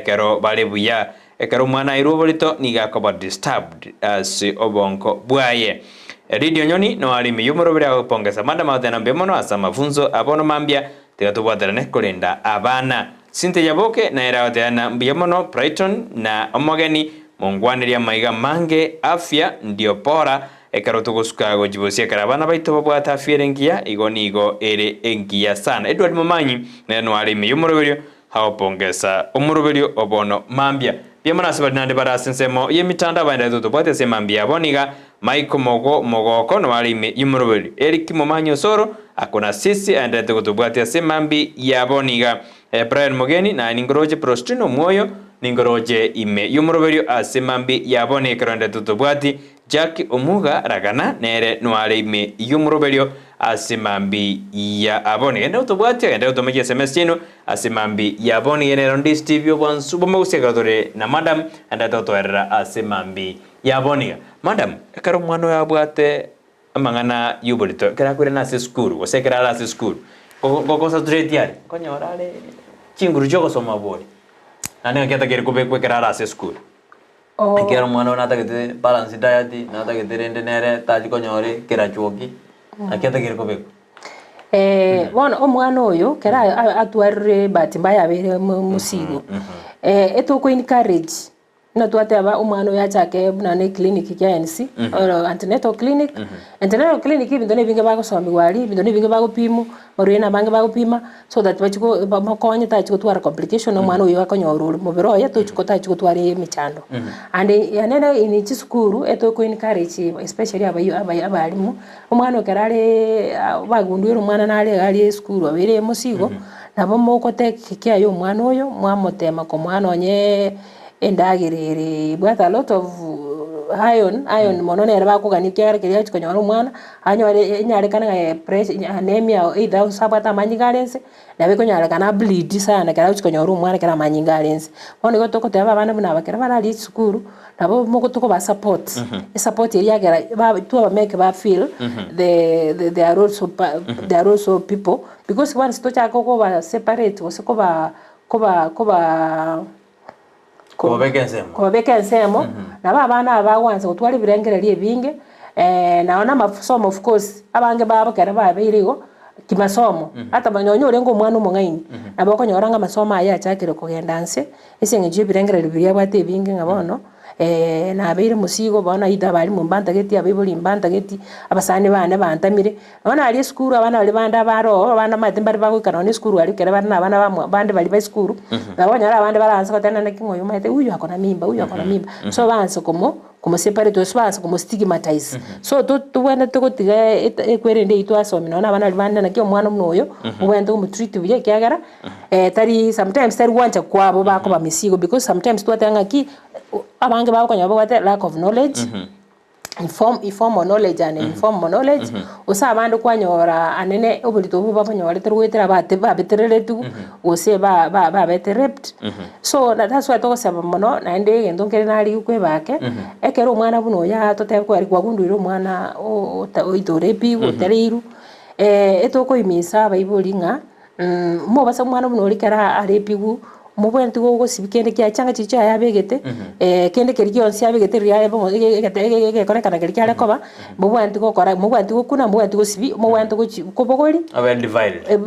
kero balebuya kero mwana irubolito nigakoba disturbed as obonko bwaye radio nyoni no ali meyumurubira pongeza madama otena bemono asa mafunzo abono mambia tetubwaterane kulinda abana Sinte Yaboke na era otena bemono Brighton na omogeni mongwaniria maiga mange afya ndio pora ekaro tugusuka go jibosia karabana baito babwata afierengia igonigo ere engia sana Edward Mumanyi neno alimi yumurubirio hawapongeza umurubirio obono mambia Piemana sabadinande barasensemo yemitanda banda tutubwate se mambia boniga Maiko mogoko no alimi yumurubirio Eric Mumanyi Osoro akona sisi ande tutubwate se mambi ya boniga Brian Mogeni na ningoroje Prostino Moyo ningoroje ime yumurubirio asemambi yabone kronde tutubwati Jack Omuga ragana nere noare ime yumurubirio asemambi ya abone ende utubwati ende utomeje SMS chino asemambi yabone ene Ndizi TV bonsu bomausekadore na madam ende totoera asemambi yabone madam ekaro mwana yabwate amangana yubolito kera kure na school osekera la school gogosa tretiari konyorale chinguru joko soma boli nani ngata kere kubekwe kera ase school kera mwana nata kete balance diet nata kete rende nere taji konyore kera chuoki akata kere kubekwe bona omwana oyo kera atwarire batimbaya abere musigo eto ko encourage na twate aba omwana oyo achake nane clinic ya NC or antenatal clinic antenatal clinic bindone binge bagosoma gwali bindone binge bagopimo marwena bange bagopima so that bachiko bakonye tachiko twara complication omwana oyo akonyoro mubero ya tochiko tachiko tware michando and yanena in chiskuru eto ko encourage especially abalimu omwana okerare bagundwira omwana nale ali school abere musigo nabo moko tekike ayo omwana oyo mwamotema ko mwana onye endagirire but a lot of iron monone era kugani kyara kiriya chikonyora umwana anyore nyare kana pressure anemia either sabata manyigalense nabe konyara kana bleed sana kara chikonyora umwana kara manyigalense bono gotoko teba bana buna bakera bari school nabo moko toko ba support support area gara ba to ba make ba feel they are also people because once to chako ko ba separate ko ba Kubabeka nsemo na babana abawanze kutwali birengereri ebinge naona masomo of course abange babo kera babirigo kimasomo hata banyonyo ngo mwana umungaini nabako nyoranga masomo aya chakire kugendanse isengeje birengereri biriya bwate ebinge ngabono na abeire musigo bona ida bali mu mbantageti abibuli mbantageti abasani bane bantamire bona ali skuru abana bali banda baro abana mate bari bagukana ni skuru ali kera bana abana bande bali ba skuru nabonyara abande baranza kotana na kingoyo mate uyu akona mimba so banza como separate space como stigmatize so tu wenda tugotiga ekwerende itu asomi nona abana banda na kyo mwana munoyo wenda mu treat bye kyagara tari sometimes tari wancha kwabo bako ba misigo because sometimes tu atanga ki abange bako nyabo wate lack of knowledge informal knowledge and informal knowledge usa abandu kwanyora anene obulito buba banyora terwetera ba beterere tu ose ba beterept so that's why to saba mono na ende ngendo ngere nali kwe bake ekero umwana buno ya tote ko ari kwagunduira umwana o itorepi uteriru etoko imisa baibolinga mo basa umwana buno likara arepigu mubwenti go gosibikende kya changa chicha yabegete kende kerikyo onsi yabegete riya bo gete korekana kerikya koba mubwenti go kora mubwenti go kuna mubwenti go sibi mubwenti go kobogori aba divided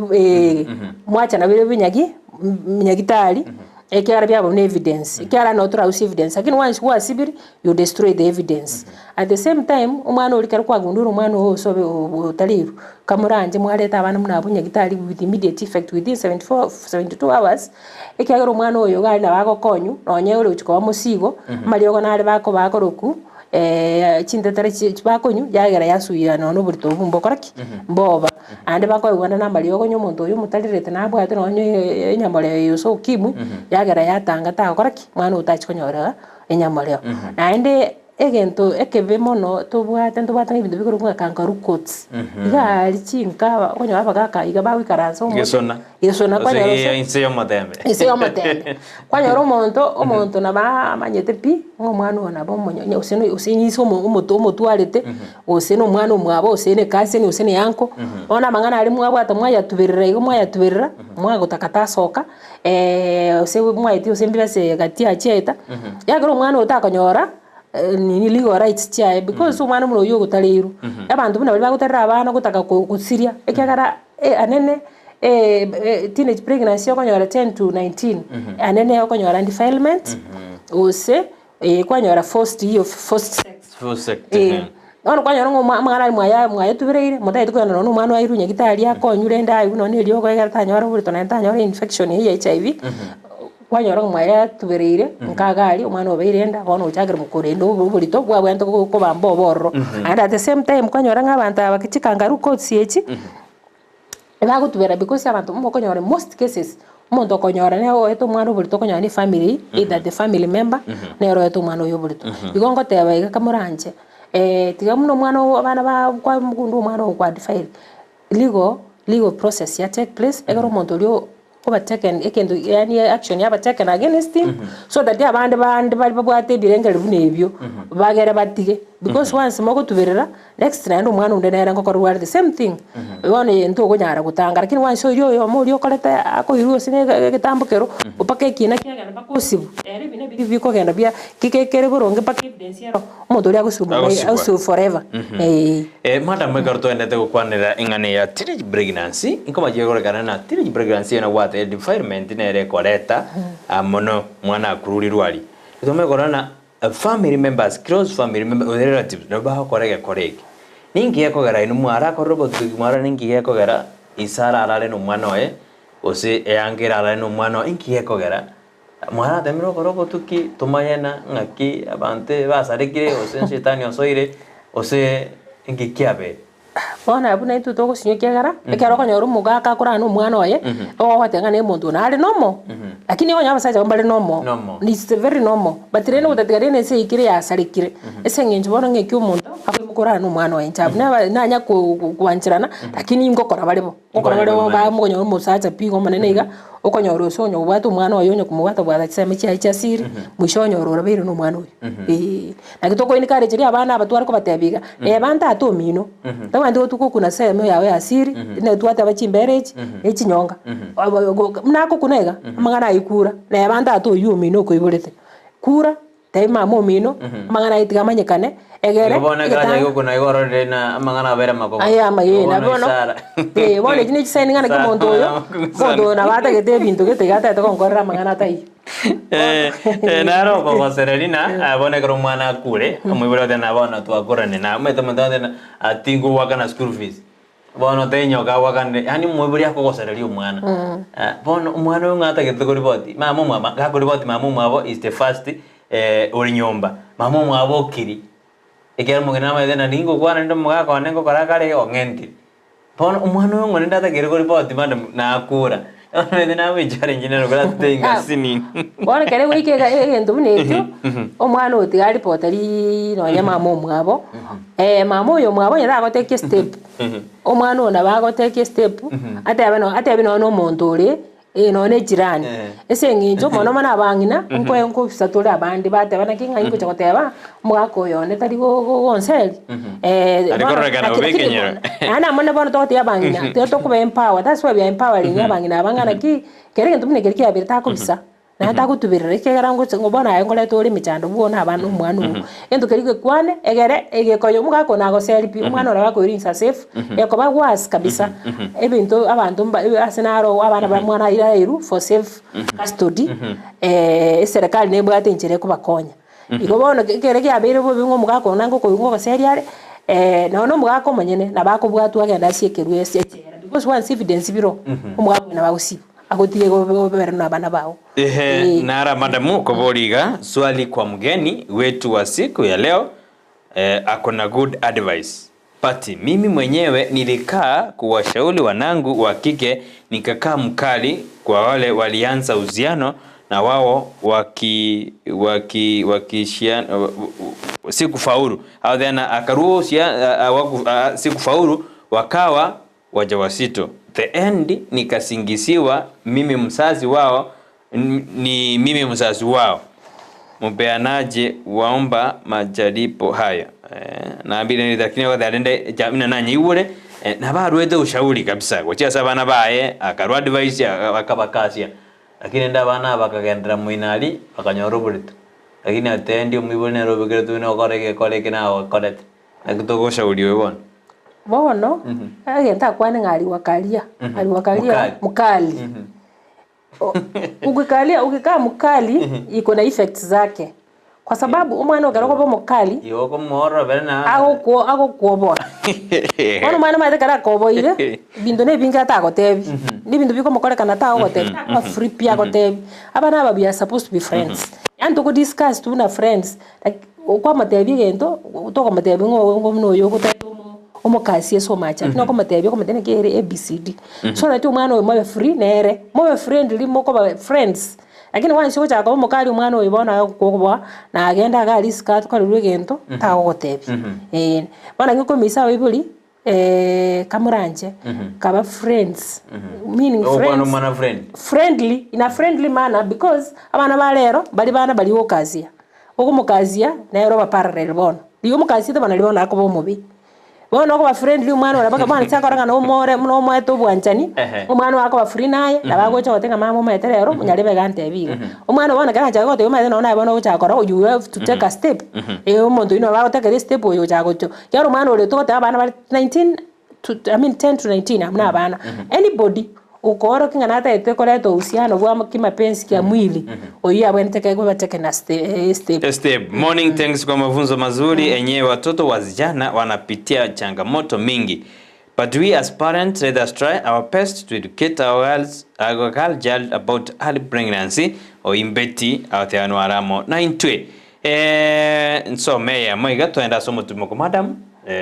mwacha na bire binyagitali ekyara byabo ne evidence ekyara no trust evidence lakini once you asibiri you destroy the evidence at the same time umwana olikara kwagundura umwana osobe utaliru kamuranje mwaleta abana munabunya gitali with immediate effect within 72 hours ekyagara umwana oyo gali nabako konyu nonye uri uchiko musigo maliogo nale bako roku chintetare bakonyu yagera yasuira no burito bumbo koraki mboba ande bako igwana na maliogo nyomuntu oyo mutalirete nabwate nonye enyamole yo so kimu yagera yatanga ta koraki mwana utachikonyora enyamole na ande egento ekebe mono tobwate ibintu bikoro kwa kangaru coats ya chinka konyo abagaka iga wikaranso gesona kwanya inse yo matembe kwanya omonto na ba manyete pi ngomwana ona bo monyo useni so omotwarete useni omwana omwabo useni kaseni useni yanko ona mangana ali mwabwata mwaya tuberera mwagotakata soka usewe mwayiti usembi base gatia cheta yagero omwana utakonyora nini legal rights chae because umwana muno yo gutaliru abantu buna bali bagutarira abana gutaka kusiria ekyagara anene teenage pregnancy okonyora 10 to 19 anene okonyora defilement ose kwanyora forced sex ono kwanyora ngomwana mwaya tubireire mutaite kwanyora no mwana wairunya gitali akonyure ndai uno ne liyo kwegara tanyora buri tonyora infection ya HIV kwanyora mwaya tubereire nkagali umwana obeirenda bono uchagira mukorendo bulito bwabwento ko bambo borro and at the same time kwanyora ngabanta abakichikangaru coats yechi ebago tubera because abantu mo konyora most cases umuntu okonyora ne eto mwana bulito konyora ni family either the family member ne ro eto mwana oyo bulito bigongo teba iga kamuranje tiga muno mwana abana ba kwa mugundu mwana okwa defile legal process ya take place egaro umuntu lyo overtaken ekendo yani action yaba taken against him so that abandi bali babwate birengere bunebyo bagera batige because once moko tuberera next time umwana unde nera ngoko rwari the same thing one ento gonyara gutanga lakini once yo muri okoleta akoiruo sine gitambukero upake kina kyaga na bakosibu ere bine biko genda bya kikekere boronge pake evidence yaro umuntu uri agusubu also forever madam megarto endete gukwanira ingane ya teenage pregnancy inkoma jegora na teenage pregnancy na what defilement nere koreta mono mwana akururi rwari itume korana family members close family members relatives no ba korege ningi yakogera inu mwara korobo twigmara ningi yakogera isara arale no mwana oye ose eangira arale no mwana ingi yakogera mwara demiro korobo tuki tumayena ngaki abante basarekire ose shetani osoire ose ingi kiabe bona abuna itu toko sinyo kyagara ekero konyoro mugaka kora no mwana oye watenga ne muntu na ali nomo lakini onya basaja mbale nomo it's very normal but rene utatigare ne se ikire ya sarikire ese ngenje bona ngeki umuntu akukora no mwana oye ntabu nanya kuwanchirana lakini ngokora balebo ba mukonyoro musaja pingo manene iga okonyoro sonyo bwatu mwana oyo nyo kumubata bwa tseme cya siri mushonyo rora bero no mwana oyo nakitoko ini kare chiri abana abatwara ko batebiga banta atomino tawandi otuko kuna seme yawe ya siri ne twata bachimbereji echinyonga mnako kunega mangana ikura ne banta ato yumino ko iburete kura tema momino mangana itigamanyekane egere bona graja iko kuna igoro rena mangana bere makoko aya magena bono bone jini chisaini ngana kimondo yo mondo na bata gete bintu gete gata to konkorra mangana tai naro ko serelina bona kro mwana kule mwibolo tena bona tu akorane na meto tena atingu wakana school fees bona tenyo ka wakane yani mwibolo yako ko sereli mwana bona mwana ngata gete ko ripoti mama ka ko ripoti mama mwabo is the first uri nyomba mama mwabo kiri ikera mugena ma thena ningo kwana ndo mugaka wanengo karakare ongenti bona umwana ngone ndata kiri ko ripoti madam na akura thena we challenge nero kala tenga sini bona kare wike ga egento bunetyo omwana otiga ripoti ri no nyama mwabo mama yo mwabo yara ko take step omwana ona ba ko take step ate no muntu uri none jirani ese nginjo mono mana bangina nko satore abandi bate bana kinga ingo chakoteba mwako yone tari go onseli ana mona bona tote abangina to ko empower, that's why we are empowering abangina abangana ki kere ntumne kere ki abirta ko bisa na ta kutubirira kegera ngo bona ayo ngole tori michando bona abantu umwana ento keri kwane egere egekoyo mugako nago selfie umwana ora bako irinsa safe yakoba was kabisa ebintu abantu asenaro abana ba mwana irairu for safe custody serikali nebo atenjere kubakonya iko bona kere ki abere bo bingo mugako nango ko ngo seriale no mugako manyene na bako bwatu agenda siekeru esechera because once evidence biro umugako na bagusi agotie go bere na bana bao nara madamu Koboriga, swali kwa mgeni wetu wa siku ya leo akona good advice. Pati, mimi mwenyewe nilikaa kuwashauri wanangu wa kike, nikakaa mkali kwa wale walianza uhusiano na wao si kufaulu au tena akaruhusu si kufaulu wakawa wajawazito. The end nikasingisiwa mimi mzazi wao ni mimi mzazi wao. Mpeanaje waomba majaripo haya. Na bila nidakini kwa dhalende jamina na nyiwure na baruete ushauri kabisa. Kwa chia sabana bae akaru advice akabakasia. Lakini nda bana bakagendera muinali bakanyorobulito. Lakini atendi umibone robekere tu no koreke na wakorete. Nakutoko ushauri wewe bono agenda kwane ngari wakalia mukali ukikaa mukali iko na effects zake kwa sababu umwana ogarako bo mukali yoko moro bena ago kuobora ono mwana maite kara koboire bindu ne binga ta gotebi ni bindu biko mukorekana ta gotebi ta free pia gotebi abana babi are supposed to be friends and to discuss to na friends like kwa matebi gento to kwa matebi ngo mno yo gotebi omukasi eso macha no ko matebi ko matene kere abcd so that umwana we mo free nere mo friendly mo ko friends lakini wansi ko chako mukali umwana we bona kokobwa na agenda ga riska ko rwegento ta gotebi bona ngiko misa we buli kamuranje kaba friends meaning friendly in a friendly manner because abana balero bali okazia okumukazia nero ba parallel bona liyo mukazia bana libona ko bomubi bona ko ba friendly umwana ora baka bana cyakora no more no mwe to bwanjani umwana wako ba free naye nabago cyo tenga mama mwe terero munyarebe gante biga umwana bona kana cyako to mwe no na bona cyakora you have to take a step umuntu ino ba take a step yo cyako cyo yaro umwana ore to ta bana 10 to 19 amna abana anybody ukoro kingana hata etekole to uhusiano bwa kimapenzi kia mwili oyi abwenteke kwa take na step. Morning, thanks kwa mafunzo mazuri enyewe watoto wazijana wanapitia changamoto mingi, but we as parents let us try our best to educate our child about early pregnancy o imbeti ateano aramo na intwe so meya moiga tuenda somo tumoko madam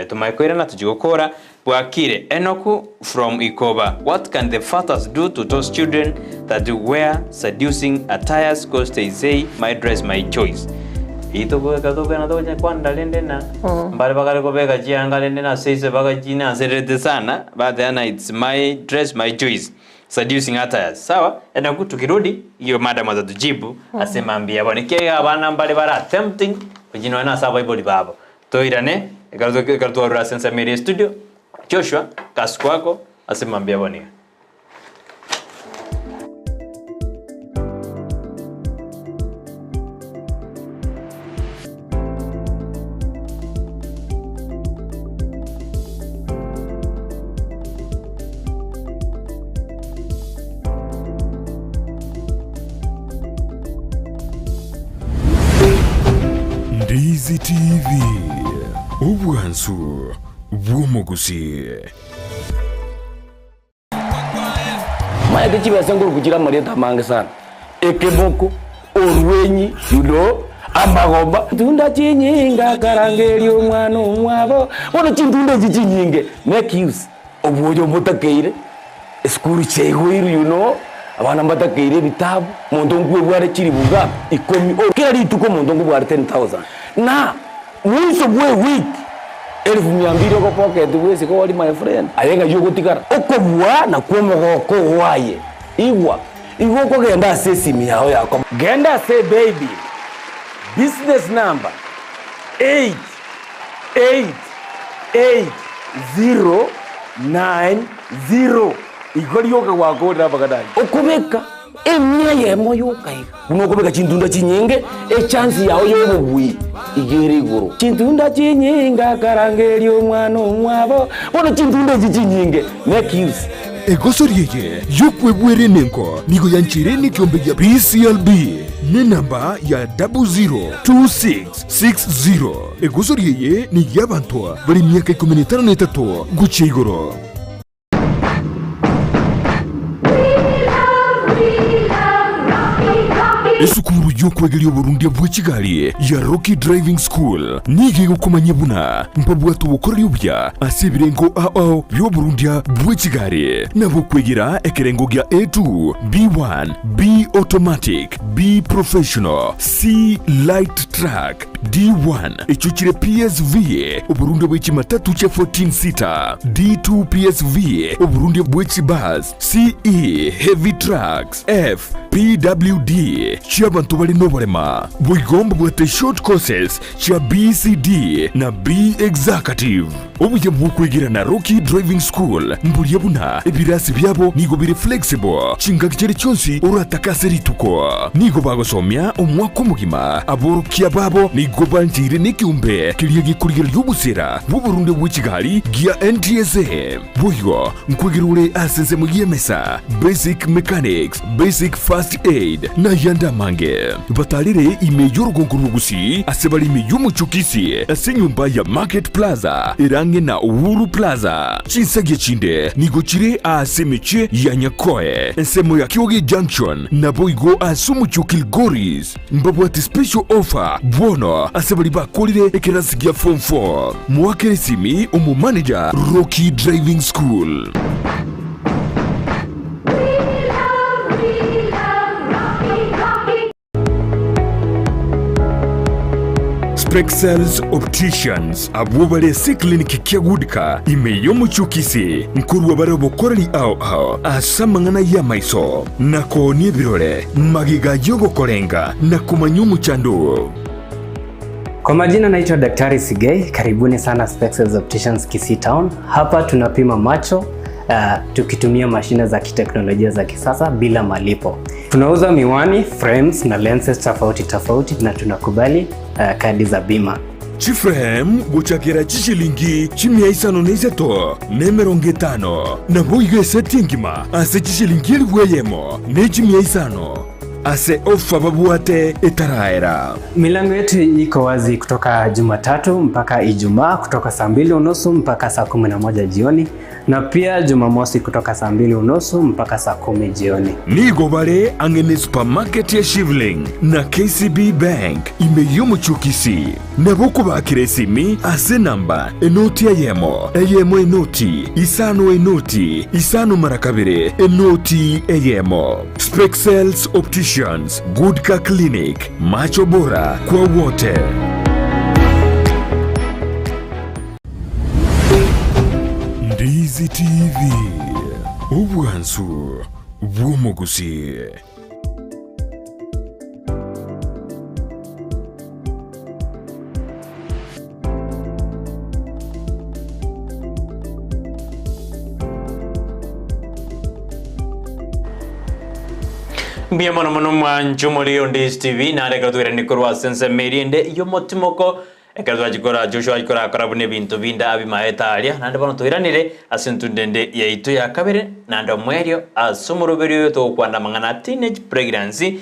tumaikoira na tujigokora Bwakire Enoku from Ikoba. What can the fathers do to those children that wear seducing attires because they say my dress my choice? Ito ko kato na to kwanda lende na mbale bakale ko beka jianga lende na seise baka jina serete sana but then it's my dress my choice. Seducing attires. Sawa? Enoku tukirudi hiyo madam atatujibu asema ambia bwana kile abana mbale bara attempting kujino na sababu ibodi babo. Toirane kartu arura sensa media studio. Joshua, kazi kwako, asimambia bwana. Ndizi TV obwansu bw'omugusi. Maya kichibesa nguru kugira marieta mange sana. Ekeboko, orwenyi, amagomba. Tunda chinyinga karangeri omwana omwabo. Bono chintunda chinyinge. Make use. Obuojo mutakeire. Skuru chegwiru abana mbatakeire bitabu. Mondo ngwe bware chiri buga. Ikomi. Kila rituko mondo ngwe bware 10,000. Na mwiso bwe week. 1200 ko pocket wese ko wali my friend ayenga yugo tikara okobwa na kwomogoko waye igwa ko genda sesimi yao yako genda say baby business number 888090 igori yoga wako ndabagadaye okubeka emya yemo yokai unokobeka chintunda chinyenge chance yao yobugwi igere iguru chintunda chinyinga karangeri omwana omwabo bono chintunda chinyinge make use egosorieye yokwebwere nenko nigo yanchire nikiombe ya PCLB ni namba ya 002660 egosorieye ni yabantu bari myaka 13 gucha iguru. Esukuru yokwegeli oburundi bw'ekigali ya Rocky Driving School nige gukomanya buna mpabwatu bukoreri obya asibirengo ao by'oburundi bw'ekigali nabo kwegera ekerengo gya A2 B1 B automatic B professional C light track D1 echuchire PSV oburundi bw'ekimatatu kya 14 seater D2 PSV oburundi bw'ekibus CE heavy trucks F PWD cy'abantu bari n'oburema bwigomba bwate short courses cya BCD na B executive obuye bw'okwigira na Rocky Driving School mburiye buna ebirasi byabo nigo biri flexible chingakire cyonsi uratakase rituko nigo bagosomya omwaka mugima aborokia babo nigo banjire n'ikiumbe kiriye gikurigiro y'ubusera bw'Uburundi bw'Kigali gya NTSA buyo nkwigirure asenze mu yemesa basic mechanics basic first aid na yanda mange batalire imeyo Gusii asebali imeyo muchukisi asenyumba ya Market Plaza irange na Uhuru Plaza chinsage chinde nigochire asemeche ya Nyakoe ensemo ya Kyoge Junction na boigo asumuchukil Goris mbabu ati special offer bono asebali bakolire ekerasi gya form 4 mwakere simi umu manager Rocky Driving School. Pregnancies Opticians abubale si kliniki kyagudika imeyo muchukisi mkuru wa barabo korali ao asamangana ya maiso nako ni birole magiga yogo kolenga na kumanyumu chandu. Kwa majina naitwa Daktari Sigei, karibuni sana Pregnancies Opticians Kisii Town. Hapa tunapima macho tukitumia mashine za kiteknolojia za kisasa bila malipo. Tunauza miwani, frames na lenses tofauti na tunakubali kadi za bima. Chiframe guchakira chishilingi chimia isano neizeto nemerongitano na boige setingima ase chishilingi ilweyemo ne chimia isano ase ofa babuate etaraera. Milango yetu iko wazi kutoka Jumatatu mpaka Ijumaa kutoka saa 2:30 mpaka saa 11 jioni na pia Jumamosi kutoka saa 2:30 mpaka saa 10 jioni. Nigo bale angene supermarket ya Shivling na KCB Bank imeyo muchukisi na boko bakire simi ase namba enoti eyemo enoti isano marakabire enoti eyemo. Pregnancies Opticians Goodka Clinic macho bora kwa wote. Ndizi TV obwansu bw'omugusi. Mbia mono mwanju muri Ndizi TV na reka twira nikorwa sense meriende yo motimoko ekazwa jikora Joshua jikora karabune bintu binda abimaetalia nande bano twiranire asentu ndende yaitu ya kabere nando mwerio asumuruberio to kwanda mangana teenage pregnancy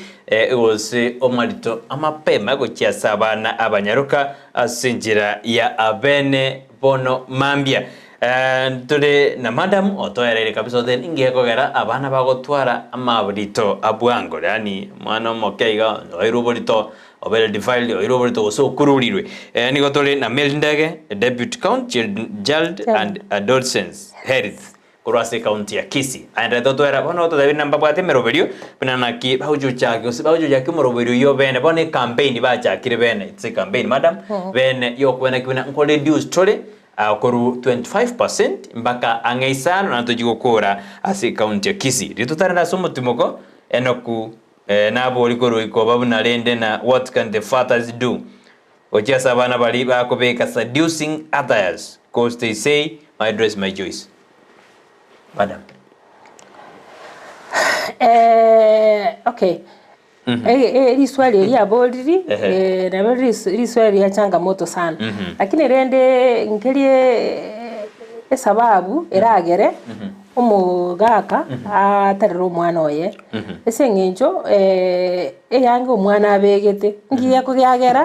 gose omarito amapema gochiasa abana abanyaruka asinjira ya abene bono mambia tuli na madam otoerere kabisa then ingekogera abana bagotwara amaburito abwango yani mwana mokeiga oiruburito obere defiled oiruburito osokururirwe nigo tuli na Mildege deputy county child and adolescents health kurase county ya Kisii ande totwera bono to David namba bwate meroberio binana ki bauju chake moroberio yo bene bone campaign ba chakire bene it's a campaign madam bene yo kwena kwena nkole reduce tole koru 25% mpaka angeisano na tujigokora ase county ya Kisii ritutara na somo timoko enoku nabo likoro ikobabu na lende na what can the fathers do ocha sabana bali bakobeka seducing others because they say my dress my choice madam okay hili swali ya boliri na hili swali ya changamoto sana lakini rende nkelie sababu eragere umugaka atarira umwana oye ese ngenjo yange umwana abegete ngiye kugyagera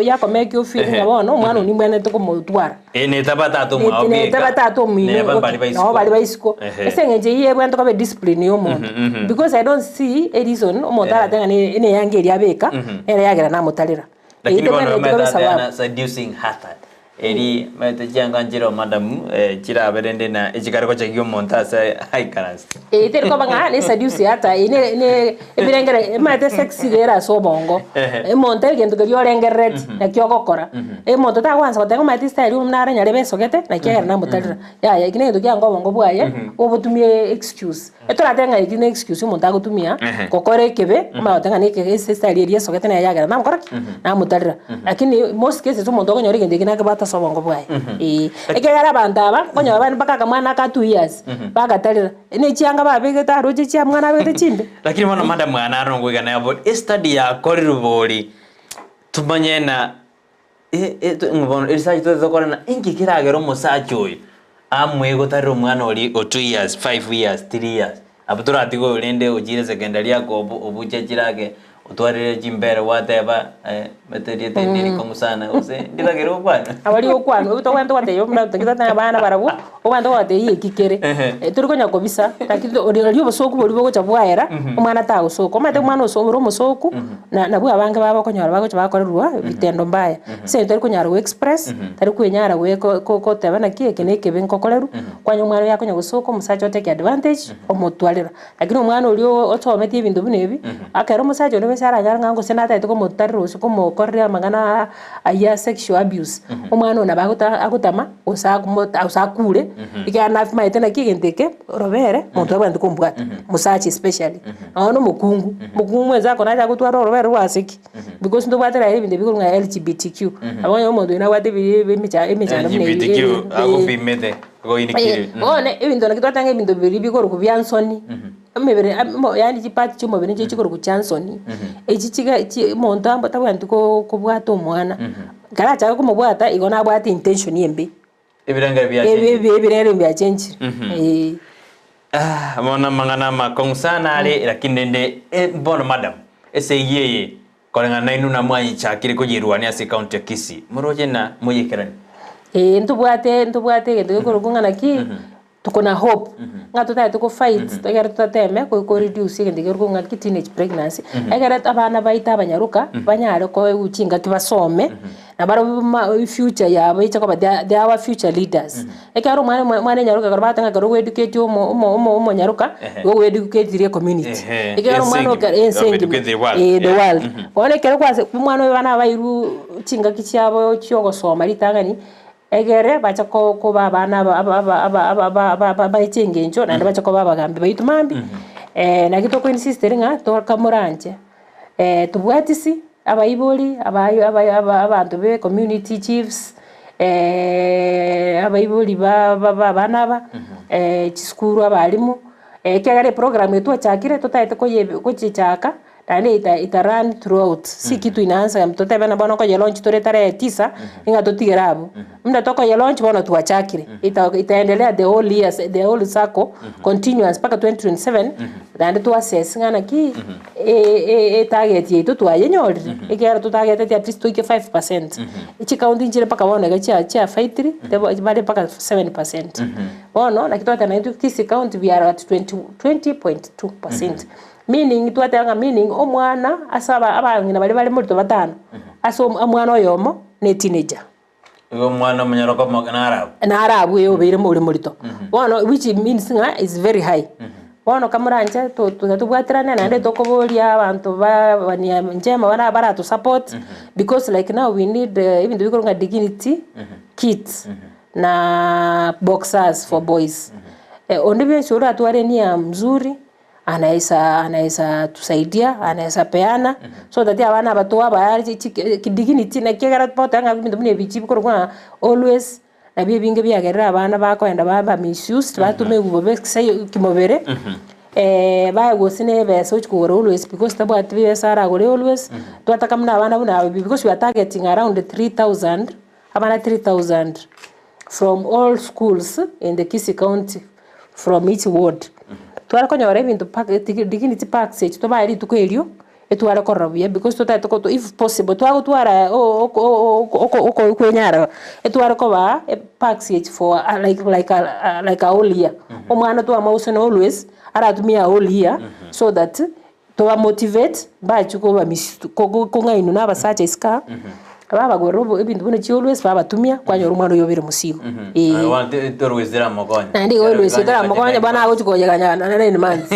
yakomeke ufiri ngabona umwana ni mwene tukumutwara ne tabatatu mwaobeka ne tabatatu mino no bali baisiko ese ngenje yiye bwento kabe discipline yo muntu because I don't see a reason umuntu aratenga ne yange eri abeka era yagera namutalira lakini bwana meta seducing hazard eri mete janga njiro madam chira berende na ichikariko chakio montasa high currency teri ko banga ne seduce ata ne ebirengere mate sexy gera so bongo monte gento gyo rengeret na kyo gokora monte ta kwanza ko tengo mate style umnara nyare besogete na kya na mutalira ya ikine gento kya ngo bongo bwaye obutumie excuse etora tenga ikine excuse monta gutumia kokore kebe ma tenga ne ke style eri sogete na yagira na mukora na mutalira lakini most cases monto ko nyore gento kina ka sobongo bwaye ekera bandaba konyo bana baka mwana ka 2 years baka talira ne chianga babegeta roje chia mwana bete chinde lakini mwana madam mwana arongo igana yabo study ya korirubori tumanyena ngubona research tuzokora na ingi kiragero musacho uyu amwe gotarira umwana oli 2 years 5 years 3 years abutura atigo urende ujire secondary yako obuje kirage utwarire jimbere whatever materia tendiri komusana ose ndibagero kwana abali okwana ubutwanda wate yo mna tangita abana barabu obanda wate yikikere turiko nyako bisa takito oli obosoku boli boko chabwaera umwana ta osoko mate umwana osomuro musoku na bwa bange baba konyara bako chabakorerwa bitendo mbaya se turiko nyara express turiko nyara we ko tebana kieke nekebe nkokoreru kwanya umwana yako nyagosoko musacho take advantage omutwalira lakini umwana oli otomete ibintu binebi akero musacho sara nyanga ngo senata ito ko motarro ko korria magana aya sexual abuse umwana ona baguta agutama usakure ikana maite na kigenteke robere muntu abandi kumbwata musachi especially ono mukungu mweza kona ja gutwara robere wasiki because ndo batera ibinde biko nga LGBTQ abonye umuntu ina wate bimicha LGBTQ agupimete go inikire one ibintu nakitwatanga ibintu biko rukubyansoni mebere yani chipati chimo bene chikoro ku chansoni echichiga monta batabwanti ko bwata umwana gara chaka kumubwata igona bwata intention yembe ebirengere bya change mona mangana makonsana ale lakini nde bono madam ese yeye kolenga nainu na mwanyi chakire kujirwania ase county ya Kisii muroje na muyekerani ntubwate gende ko rugungana ki tukona hope nga tuta tuko fight tegera tutateme ko reduce ngende ko nga teenage pregnancy egera abana baita abanyaruka banyare ko ucinga kibasome na baro future yabo ichako ba they our future leaders ekero mwana nyaruka ko batanga ko educate umo nyaruka go educate the community ekero mwana ko the world one kero kwa mwana bana bairu cinga kichabo cyogosoma litangani egere bacha ko babana aba ichengenjo na bacha ko babagambe baitumambi na kitoko insisteringa to kamuranje tubwatisi abayiboli abantu be community chiefs abayiboli bana chiskuru abalimu kegare program yetu achakire tutaite ko chichaka Dani ita run throughout. Si kitu inaanza mtoto bana bwana kwa launch tore tarehe 9 inga totigirabu. Mda toko ya launch bwana tuachakire. Itaendelea the whole year, the whole cycle continuous paka 2027. Dani tu assess ngana ki target yetu twayenyorire. Ikera tu target at least 5%. Ichi counting jire paka bwana ga cha faitri bale paka 7%. Bono na kitu tena Kisii county we are at 20.2%. Meaning meaning omwana asaba abangina bali muri to batano aso omwana oyomo ne teenager mwana munyaroko na arabu yo bire muri to bono which means is very high bono kamuranje to bwatirana na nde tokoboria abantu bania njema bara to support because like now we need even the we dignity kits na boxers for boys ondibe shura atware ni mzuri anaweza tusaidia, anaweza peana so that abana batoa bayari kidignity na kigara potanga bintu bine bichibi ko always na binge byagerera abana bako enda baba misuse batume ubobe kimobere bagosine beso chikugora always because tabo atbi sara gore always twataka mna abana buna because we are targeting around 3000 abana 3000 from all schools in the Kisii county from each ward. Tuara konyora ibintu pack dignity packs to bari tukwelio etuara korabia because to if possible tuara o kwenyara etuara ko ba packs for like a whole year omwana to amauso always aratumia whole year so that to motivate ba chuko ba ko ngainu na basacha iska baba gorobo ibintu bune chi always baba tumia kwanya rumano yobere musigo I want to always dira mokonya ndi always dira mokonya bana ago chikoje kanya na 9 months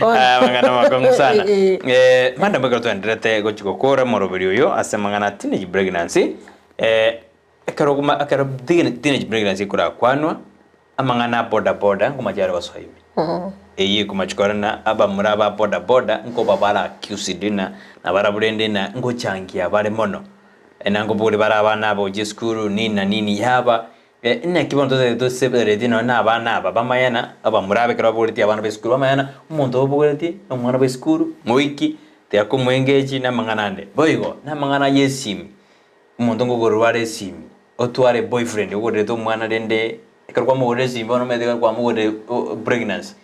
mangana makongo sana manda mbaka tuendelete go chikokora moroberi yo asemangana teenage pregnancy akaro teenage pregnancy kura kwanwa amangana boda ngumajara waswahili eyi kumachikorana aba muraba boda nko babara kusidina na baraburende na ngo changia bare mono enango buri barabana abo jeskuru nini yaba ina kibondo to sebere dino na abana bamayana aba murabe kra buri ti abana beskuru bamayana umuntu obugereti umwana beskuru moiki te akumwengeji na manganande boygo na mangana yesim umuntu ngo gorware sim otware boyfriend ogore to mwana dende karwa mo gore sim bono mede kwa mo gore pregnancy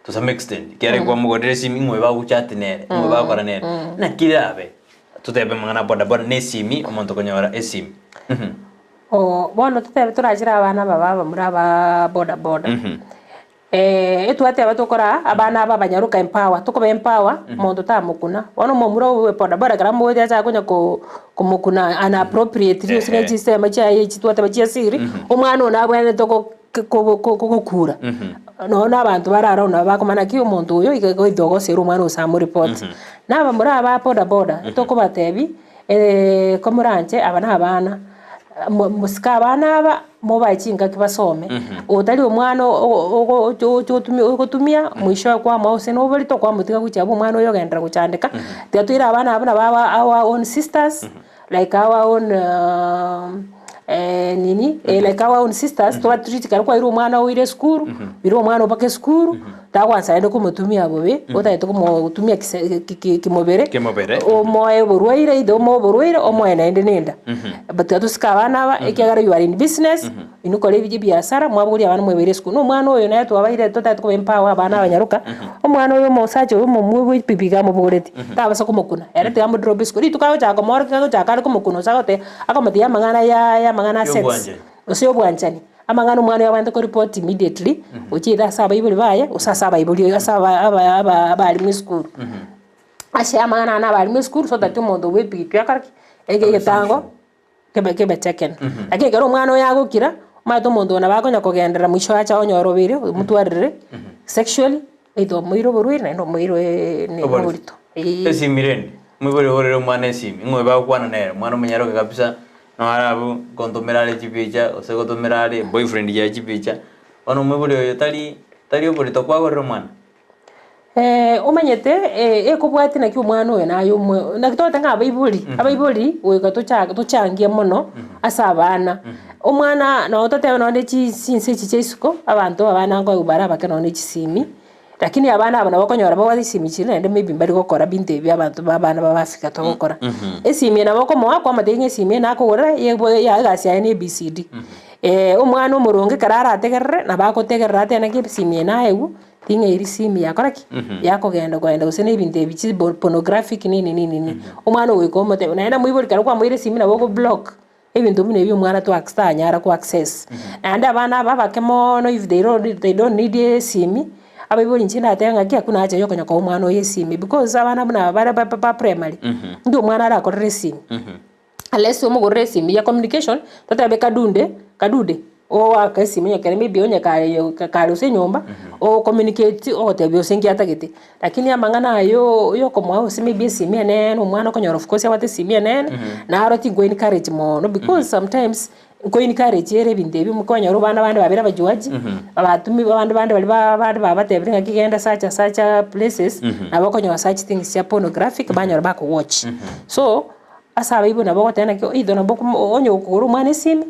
to some extent kere kwa mo gore sim ngwe ba uchatine ngwe ba korane na kirabe tutebe mangana boda nesimi omonto konyora esimi bono tutebe turajira abana baba muraba boda etwate abatokora abana babanyaruka empower tukobe empower mondo tamukuna bono momuro we boda garamo ya cha kunya kumukuna ana appropriate rio sine system cha yitwate bachia siri omwana ona bwene toko kukura no abantu bararona bakomana ki umuntu uyo igego idogo seru mwana usamu report naba muraba boda toko batebi komuranje abana musika abana aba mobachinga kibasome utali umwana ogotumia mwisho kwa mause no bali to kwa mutika kuchabo umwana uyo gendera kuchandika twatwira abana baba our own sisters like our own like our own sisters to treat kwa iro mwana oire skuru iro mwana opake skuru takwansa ende kumutumia bobe otaito kumutumia kimobere omoye borwaire ido mo borwaire omoye naende nenda but atuska abana ba ekyagara you are in business inukole biji biashara mwaburi abana mwebere skuru no mwana oyo naye twabaire totaito ko empower abana abanyaruka omwana oyo mosaje oyo mumwe pipiga mo boreti tabasa kumukuna era tigambo drop skuru itukawo chako morka chakale kumukuna sagote akomatia mangana ya mangana sets osio bwanchani amangano mwana yabande ko report immediately uchida saba ibuli baye usasaba ibuli asaba abali mu school ashe amangana na abali mu school so that umuntu we pipi akarki ege tango kebe checken ake garo mwana yago kira mato umuntu na bakonya kogendera mwisho acha onyorobire mutwarire sexually edo muiro borwire no muiro ne borito esi mireni mubore horero mwana esi ngwe ba kwana nere mwana munyaroka kabisa no arabu kontomerale chipicha ose kontomerale boyfriend ya chipicha ono mubure yo tali oborito kwa gorero mwana umanyete ekubwati na kyumwana oyo nayo na kitota nga abaibuli weka tuchangie muno asabana omwana no tote no ndi chisinse chichesuko abantu abana ngo ubara bakano ndi chisimi lakini abana abana bakonyora bawari simichile ende maybe bari gukora binte bya abantu babana babafika to gukora esimi na bako mwa kwa madenye simi na kugora ya gasi ya ABCD umwana umuronge karara ategerere na bako tegerera atena ke simi na ewu tinga iri simi yakora ki yakogenda kwenda usene ibinte bichi pornographic nini umwana wikomote naenda muibori karwa muire simi na bako block ebintu bine byo mwana to access ku access and abana babakemo no if they don't need simi abibori nchina atenga kia kuna acha yokonya kwa umwana oye simi because abana buna bara primary ndio mwana ara korre simi unless umugorre simi ya communication tatabe kadude o akasimi ya kereme bionya ka use nyomba o communicate o tebyo sengi atagete lakini amangana yo komwa usimi bi simi ene umwana konyora of course awate simi ene na aroti go encourage mono because sometimes ko encourage ere bindebi mukonya rubana bandi babira bajuaji abatumi bandi bali babatebringa kigenda such places na bakonya such things ya pornographic banyora bako watch so asaba ibo nabo tena ko ido nabo onyo ukuru mwana simi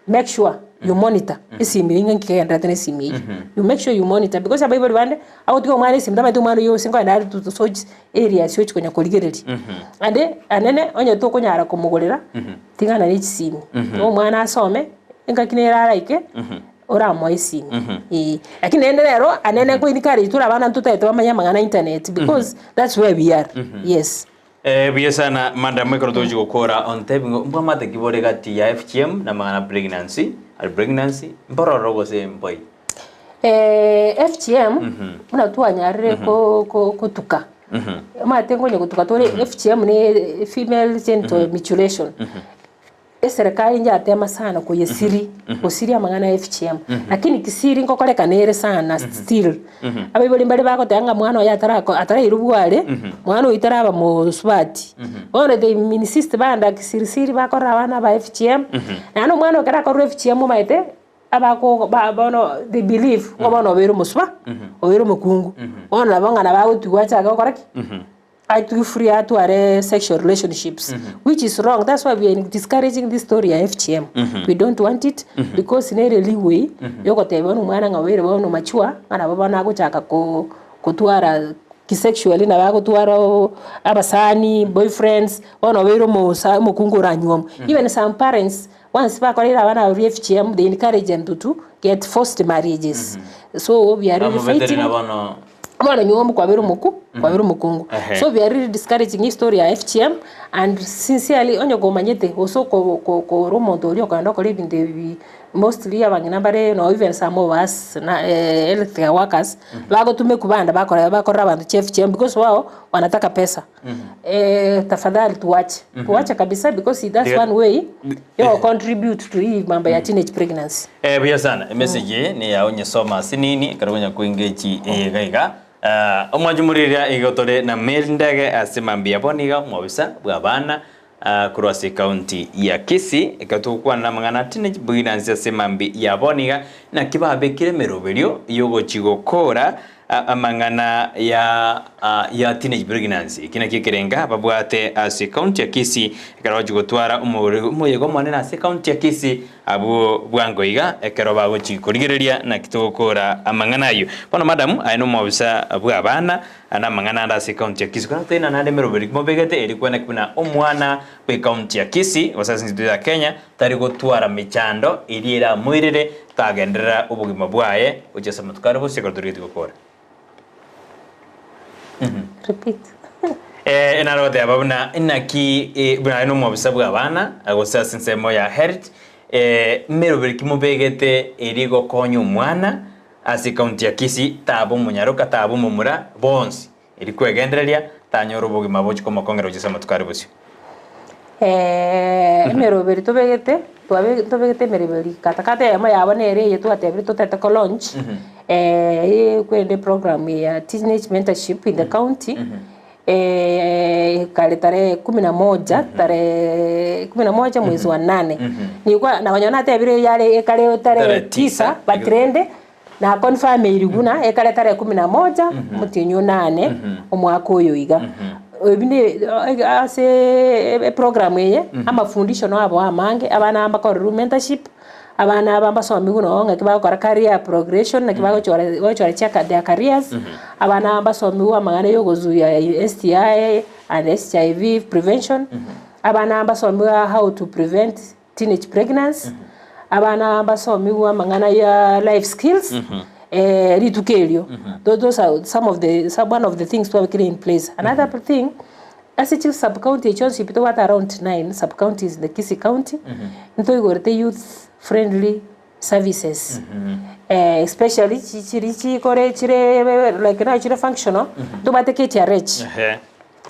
make sure you monitor isimi ngikenda tena simi you make sure you monitor because abibo bande awutiko mwana simi tama tumano yo singo ndari to search area search konya koligereri ande anene onyo to konyara kumugorera tingana ni simi no mwana asome ingakinera like ora moisimi lakini ende lero anene ko inikari tura bana tutaito bamanya mangana internet because that's where we are yes biya sana manda mwe kroto jigo kora on taping mba mate kibore gati ya FGM na mana pregnancy mboro rogo se mboi FGM una tuanyarire ko tuka mate ngonye kutuka tore FGM ni female genital mutilation serikali nja atema sana ko yesiri osiri amangana FGM lakini kisiri ngokoleka nere sana still abiboli mbali bako tanga mwana ya atara irubwale mwana itaraba mu swati one they insist banda kisiri bako rabana ba FGM nano mwana okara ko FGM maite abako bono they believe ngobono bero muswa obero mukungu ona bangana bago tuwacha gakoraki I to free to are sexual relationships, which is wrong. That's why we are discouraging this story of FGM. We don't want it because in a really way, you got a one man away, one mature, and a baba nago chaka kutuara kisexually na bago tuara abasani boyfriends, one away mukungu ranyum. Even some parents, once back on FGM, they encourage them to get forced marriages. So we are really fighting. Mwana nyuomu kwa biru mukungu so we are really discouraging history ya FGM and sincerely onyo gomanyete also ko romondo lyo kanda ko living mostly abangina bare no even some of us na electrical workers bago tume kubanda bakora abantu FGM because wao wanataka pesa tafadhali tuache kabisa because that's one way you contribute to hii mambo ya teenage pregnancy biya sana message ni ya onye soma sinini karonya kuingechi gaiga omwajumuriria igotore na mendege asimambia boniga mwabisa bwabana kurwasi county ya Kisii ikatukwa na mangana teenage pregnancy asimambi ya boniga na kibabe kire meroberio yogo chigokora amangana ya teenage pregnancy kina kikirenga babwate asi county ya Kisii ikarawaji gutwara umuyego mwane na asi county ya Kisii abo bwangoiga ekeroba gochikorigereria na kitokora amangana yo bono madam aino mwabisa bwabana ana mangana nda asi county ya Kisii kana tena na meroberi mobegete erikwa na kuna omwana pe county ya Kisii wasasi nzitu ya Kenya tari gutwara michando iriera mwirire tagendera ubugima bwaye ugesa mutukare bose kadurite gukora repeat enarote ababuna inaki bwana no mwabisa bwabana agosa sinsemo ya health meroberi kimobegete erigo konyo mwana asi county ya Kisii tabo munyaruka tabo mumura bonsi erikwegendereria tanyoro bugima bochi komo kongero ugesa mutukare bose meroberi tobegete meroberi katakata yama yabonere yetu atebiri totete ko launch kwende program ya teenage mentorship in the county kale tarehe 11 tarehe 11 mwezi wa 8 nilikuwa na wanyona atebiri yale kale tarehe 9 batrende na confirm iriguna ekale tarehe 11 mutinyo 8 omwaka oyo iga ebine ase program ye amafundisho no abo amange abana ambakora mentorship abana babasomi guno ngaki bakora career progression ngaki bagochora check their careers abana basomi wa magana yo gozuya STI and HIV prevention abana basomi wa how to prevent teenage pregnancy abana basomi wa magana ya life skills ritukelio those are one of the things we have in place. Another thing, as a sub county chancellor to what around 9 sub counties in the Kisii county into the youth friendly services especially chiri kore chire like na chire functional to bateke rich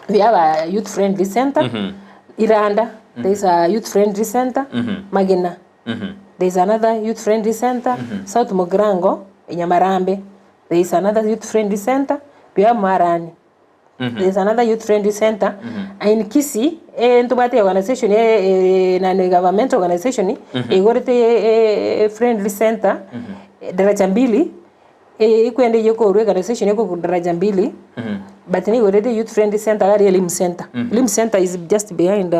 we have a youth friendly center Iranda there is a youth friendly center Magina there is another youth friendly center South Mogrango Nyamarambe there is another youth friendly center we have Marani there is another youth friendly center in Kisii ntubate organization na government organization igorete friendly center daraja mbili ikwende yoko organization yoko daraja mbili but ni igorete youth friendly center gari Elim Center Elim Center is just behind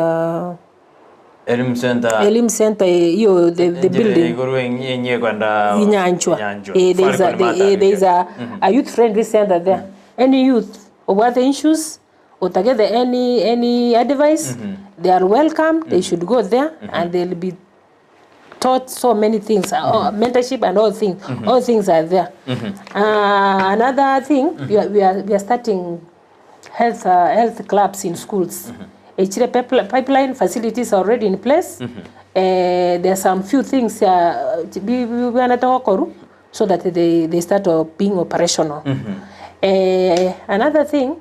Elim Center hiyo the building igoro yenye kwenda Nyanchwa there is a youth friendly center there any youth or what the issues or to get any advice they are welcome they should go there and they'll be taught so many things mentorship and all things are there. Another thing we are starting health clubs in schools. Pipeline facilities are already in place. There are some few things so that they start being operational. Another thing,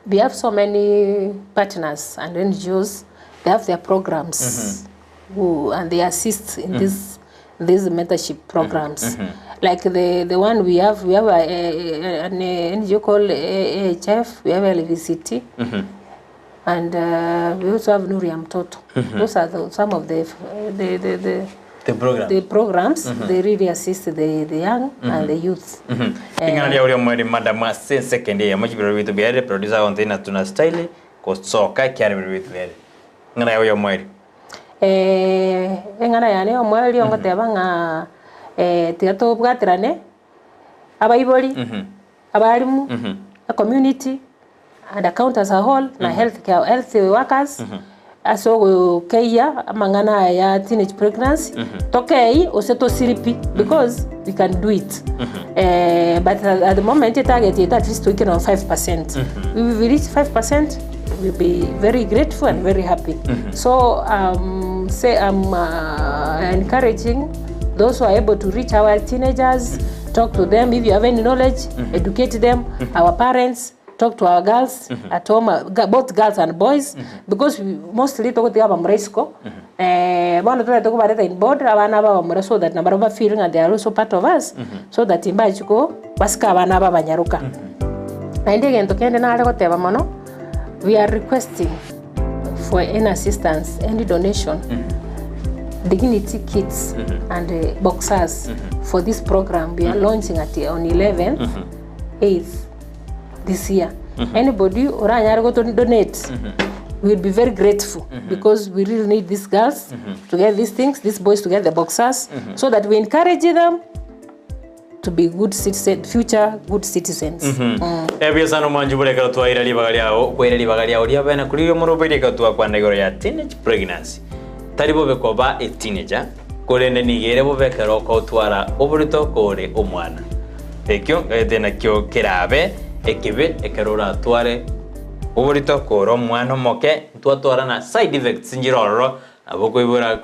we have so many partners and NGOs. They have their programs, and they assist in these mentorship programs. Like the one we have an NGO called AHF. We have LVCT, and we also have Nuriam Toto. Those are some of the programs they really assist the young and the youth. Ingana ya ule mweri madam second year mujibiro vitu biere producer on thina tuna style ko soka kyari vitu biere ngana ya ule mweri ngana ya ne omweri ngoteba nga tigato bwatirane abayiboli abalimu a community and account as a whole na health workers aso keya mangana ya teenage pregnancy tokei oseto siripi because we can do it but at the moment the target is at least taking on 5%. If we reach 5% we'll be very grateful and very happy. So I'm encouraging those who are able to reach our teenagers, talk to them. If you have any knowledge, educate them. Our parents, talk to our girls at home, both girls and boys, because we mostly talk to them Mresco. One of them talk about it in board, so that number of feeling and they are also part of us, so that in Bajiko, Baska, Vanaba, Banyaruka. And again, to Kendana, we are requesting for any assistance, any donation, dignity kits and boxers for this program. We are launching on 11th, 8th. This year. Anybody or go to donate, we'll be very grateful because we really need these girls to get these things, these boys to get the boxers, so that we encourage them to be good citizens, future good citizens. Ebyo sano manjubule ka twaira libagalia olia bana kuliyo morobere ka twa kwa ndegoro ya teenage pregnancy. Taribo bekoba a teenager, kolende nigere bo bekero ko twara oburito kore omwana. Ekyo etena kyo kerabe ekibe ekerora tware oburito koro mwana moke twatwara na side effects njiroro abokoibura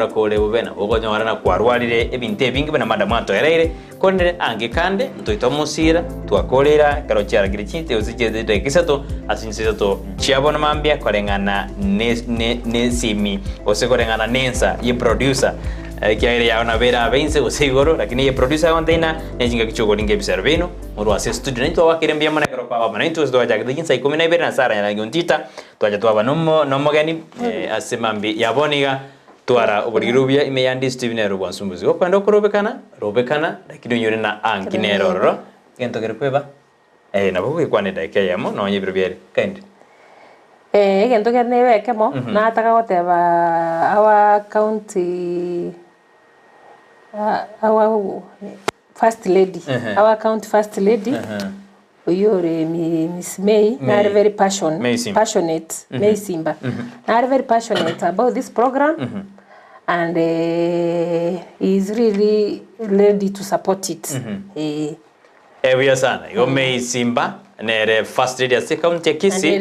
kore bubena bokonyora na kwarwarire ebinte bingi bena madamato ereire konere ange kande ntoito musira twakorera karo cyara girikite uzigeze de kisato asinsiza to chiabona mambia korengana ne simi osekorengana nensa ye producer kiaire ya ona vera bense usigoro lakini ye producer ondena nejinga kichogo linge biserveno muru ase student wa kirembia mana karo kwa bana into ndo ajaga dinsa ikumi na ibere na sara ya ngontita twaja twa nomo gani asemambi yaboniga twara oburigirubya imeyandi Steven Rubwansumbuzi opanda korobekana lakini nyore na angineroro gento gerkweba nabo kwikwane daike yamo no nyibirubyere kind gento gerne wekemo na ataka goteba our county our first lady, our county first lady, Miss May, are very passionate, May Simba, are very passionate about this program, and is really ready to support it. Ewe sana, yo May Simba, nere first lady ase county ya Kisii,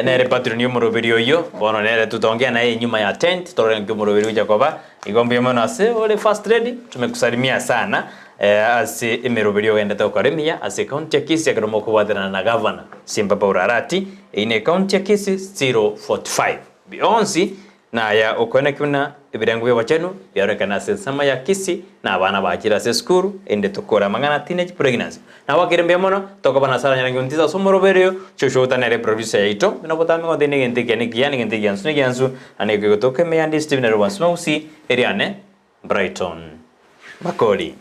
nere patron yo murobiri yo, bono nere tutongea na yeye nyuma ya tent, tore ngo murobiri uja koba, igombe mwana ase ole first lady, tumekusalimia sana. Ase emerobiri ogenda tokaremia ase county ya Kisii akaromo kubathana na governor Simba Baurarati ine county ya Kisii 045 bionzi na ya okona kuna ibirango bya bachenu yarekana ase sama ya Kisii na abana bakira ase skuru ende tokora mangana teenage pregnancy na wakirembia mono tokobana sara nyangi untiza somoroberio choshota nere producer yaito na botame ngo dene gente gani nsu ne gyansu anege gotoke me andi Steven Rwansmausi eriane Brighton Makori.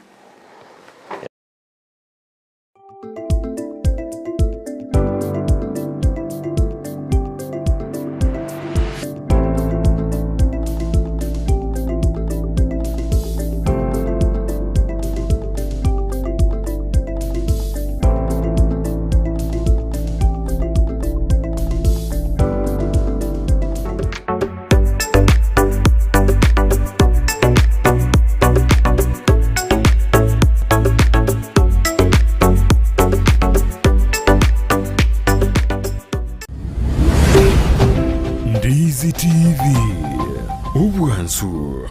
Ndizi TV, Ubwansu.